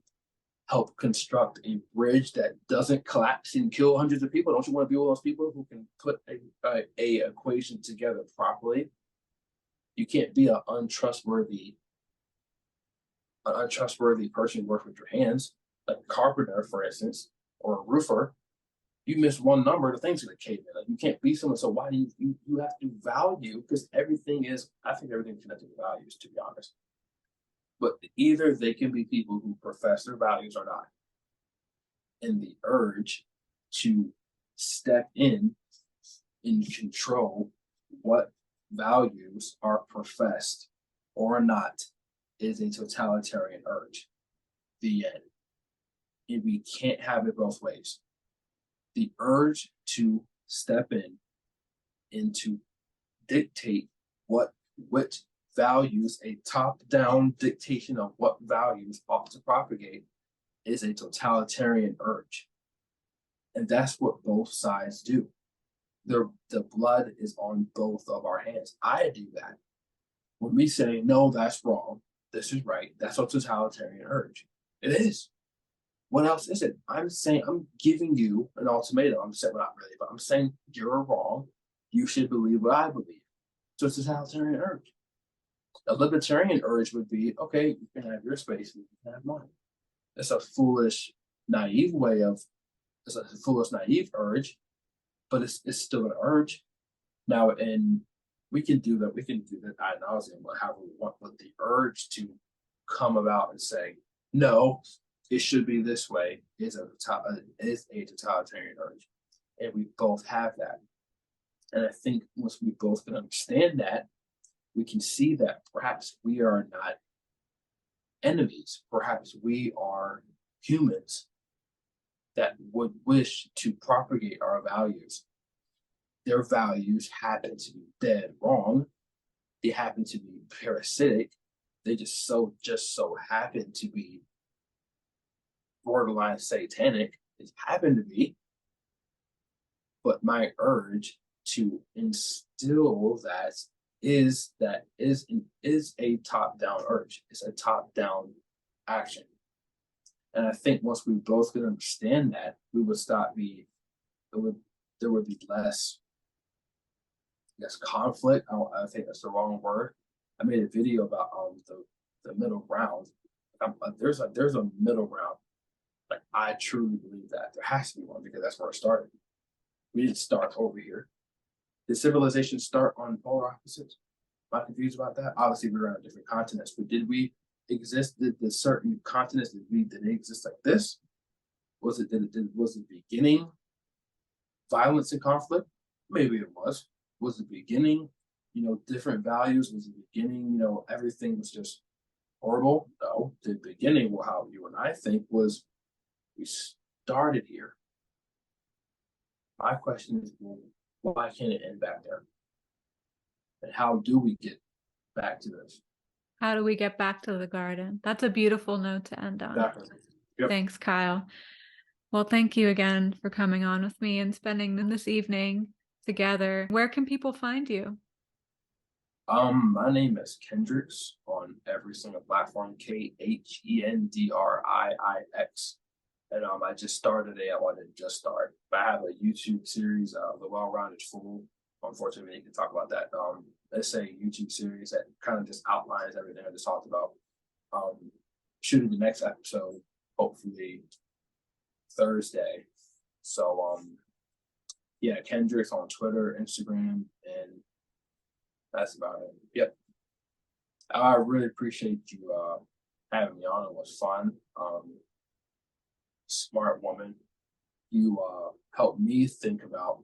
help construct a bridge that doesn't collapse and kill hundreds of people? Don't you want to be one of those people who can put a equation together properly? You can't be an untrustworthy person working with your hands, like a carpenter, for instance, or a roofer. You miss one number, the thing's gonna cave in. Like you can't be someone. So why do you have to value? Because I think everything's connected to values, to be honest. But either they can be people who profess their values or not. And the urge to step in and control what values are professed or not is a totalitarian urge. The end. And we can't have it both ways. The urge to step in and to dictate which values, a top-down dictation of what values ought to propagate is a totalitarian urge. And that's what both sides do. The blood is on both of our hands. I do that. When we say, no, that's wrong, this is right, that's a totalitarian urge. It is. What else is it? I'm giving you an ultimatum. I'm saying, well, not really, but I'm saying you're wrong. You should believe what I believe. So it's a totalitarian urge. A libertarian urge would be, okay, you can have your space and you can have mine. It's a foolish, naive urge, but it's still an urge. Now, and we can do that ad nauseum, however we want, but the urge to come about and say, no, it should be this way is a totalitarian urge. And we both have that. And I think once we both can understand that, we can see that perhaps we are not enemies. Perhaps we are humans that would wish to propagate our values. Their values happen to be dead wrong. They happen to be parasitic. They just so happen to be borderline satanic. It happened to be. But my urge to instill that is a top-down urge. It's a top-down action. And I think once we both could understand that, we would there would be less, I guess, conflict. I think that's the wrong word. I made a video about the middle ground. There's a middle ground. Like I truly believe that there has to be one because that's where it started. We didn't start over here. Did civilization start on polar opposites? Am I confused about that? Obviously, we were on different continents, but did we exist? Did the certain continents did they exist like this? Was it beginning violence and conflict? Maybe it was. Was it beginning, different values? Was it beginning, everything was just horrible? No. The beginning, well, how you and I think was we started here. My question is, well, why can't it end back there? And how do we get back to this? How do we get back to the garden? That's a beautiful note to end on. Exactly. Yep. Thanks, Kyle. Well, thank you again for coming on with me and spending this evening together. Where can people find you? My name is Kendrix on every single platform, KHENDRIIX. And I just started I wanted to just start. But I have a YouTube series, The Well-Rounded Fool. Unfortunately, you can talk about that. Let's say YouTube series that kind of just outlines everything I just talked about. Shooting the next episode, hopefully Thursday. So yeah, Kendrix on Twitter, Instagram, and that's about it. Yep. I really appreciate you having me on. It was fun. Smart woman. You helped me think about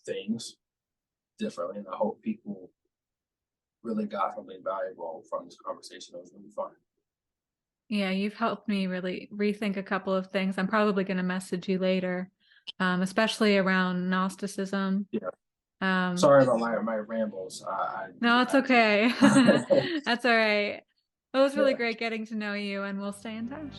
things differently, and I hope people really got something valuable from this conversation. It was really fun. Yeah, you've helped me really rethink a couple of things. I'm probably going to message you later, especially around Gnosticism. Yeah. Sorry about my rambles. No, it's okay. That's all right. It was really great getting to know you, and we'll stay in touch.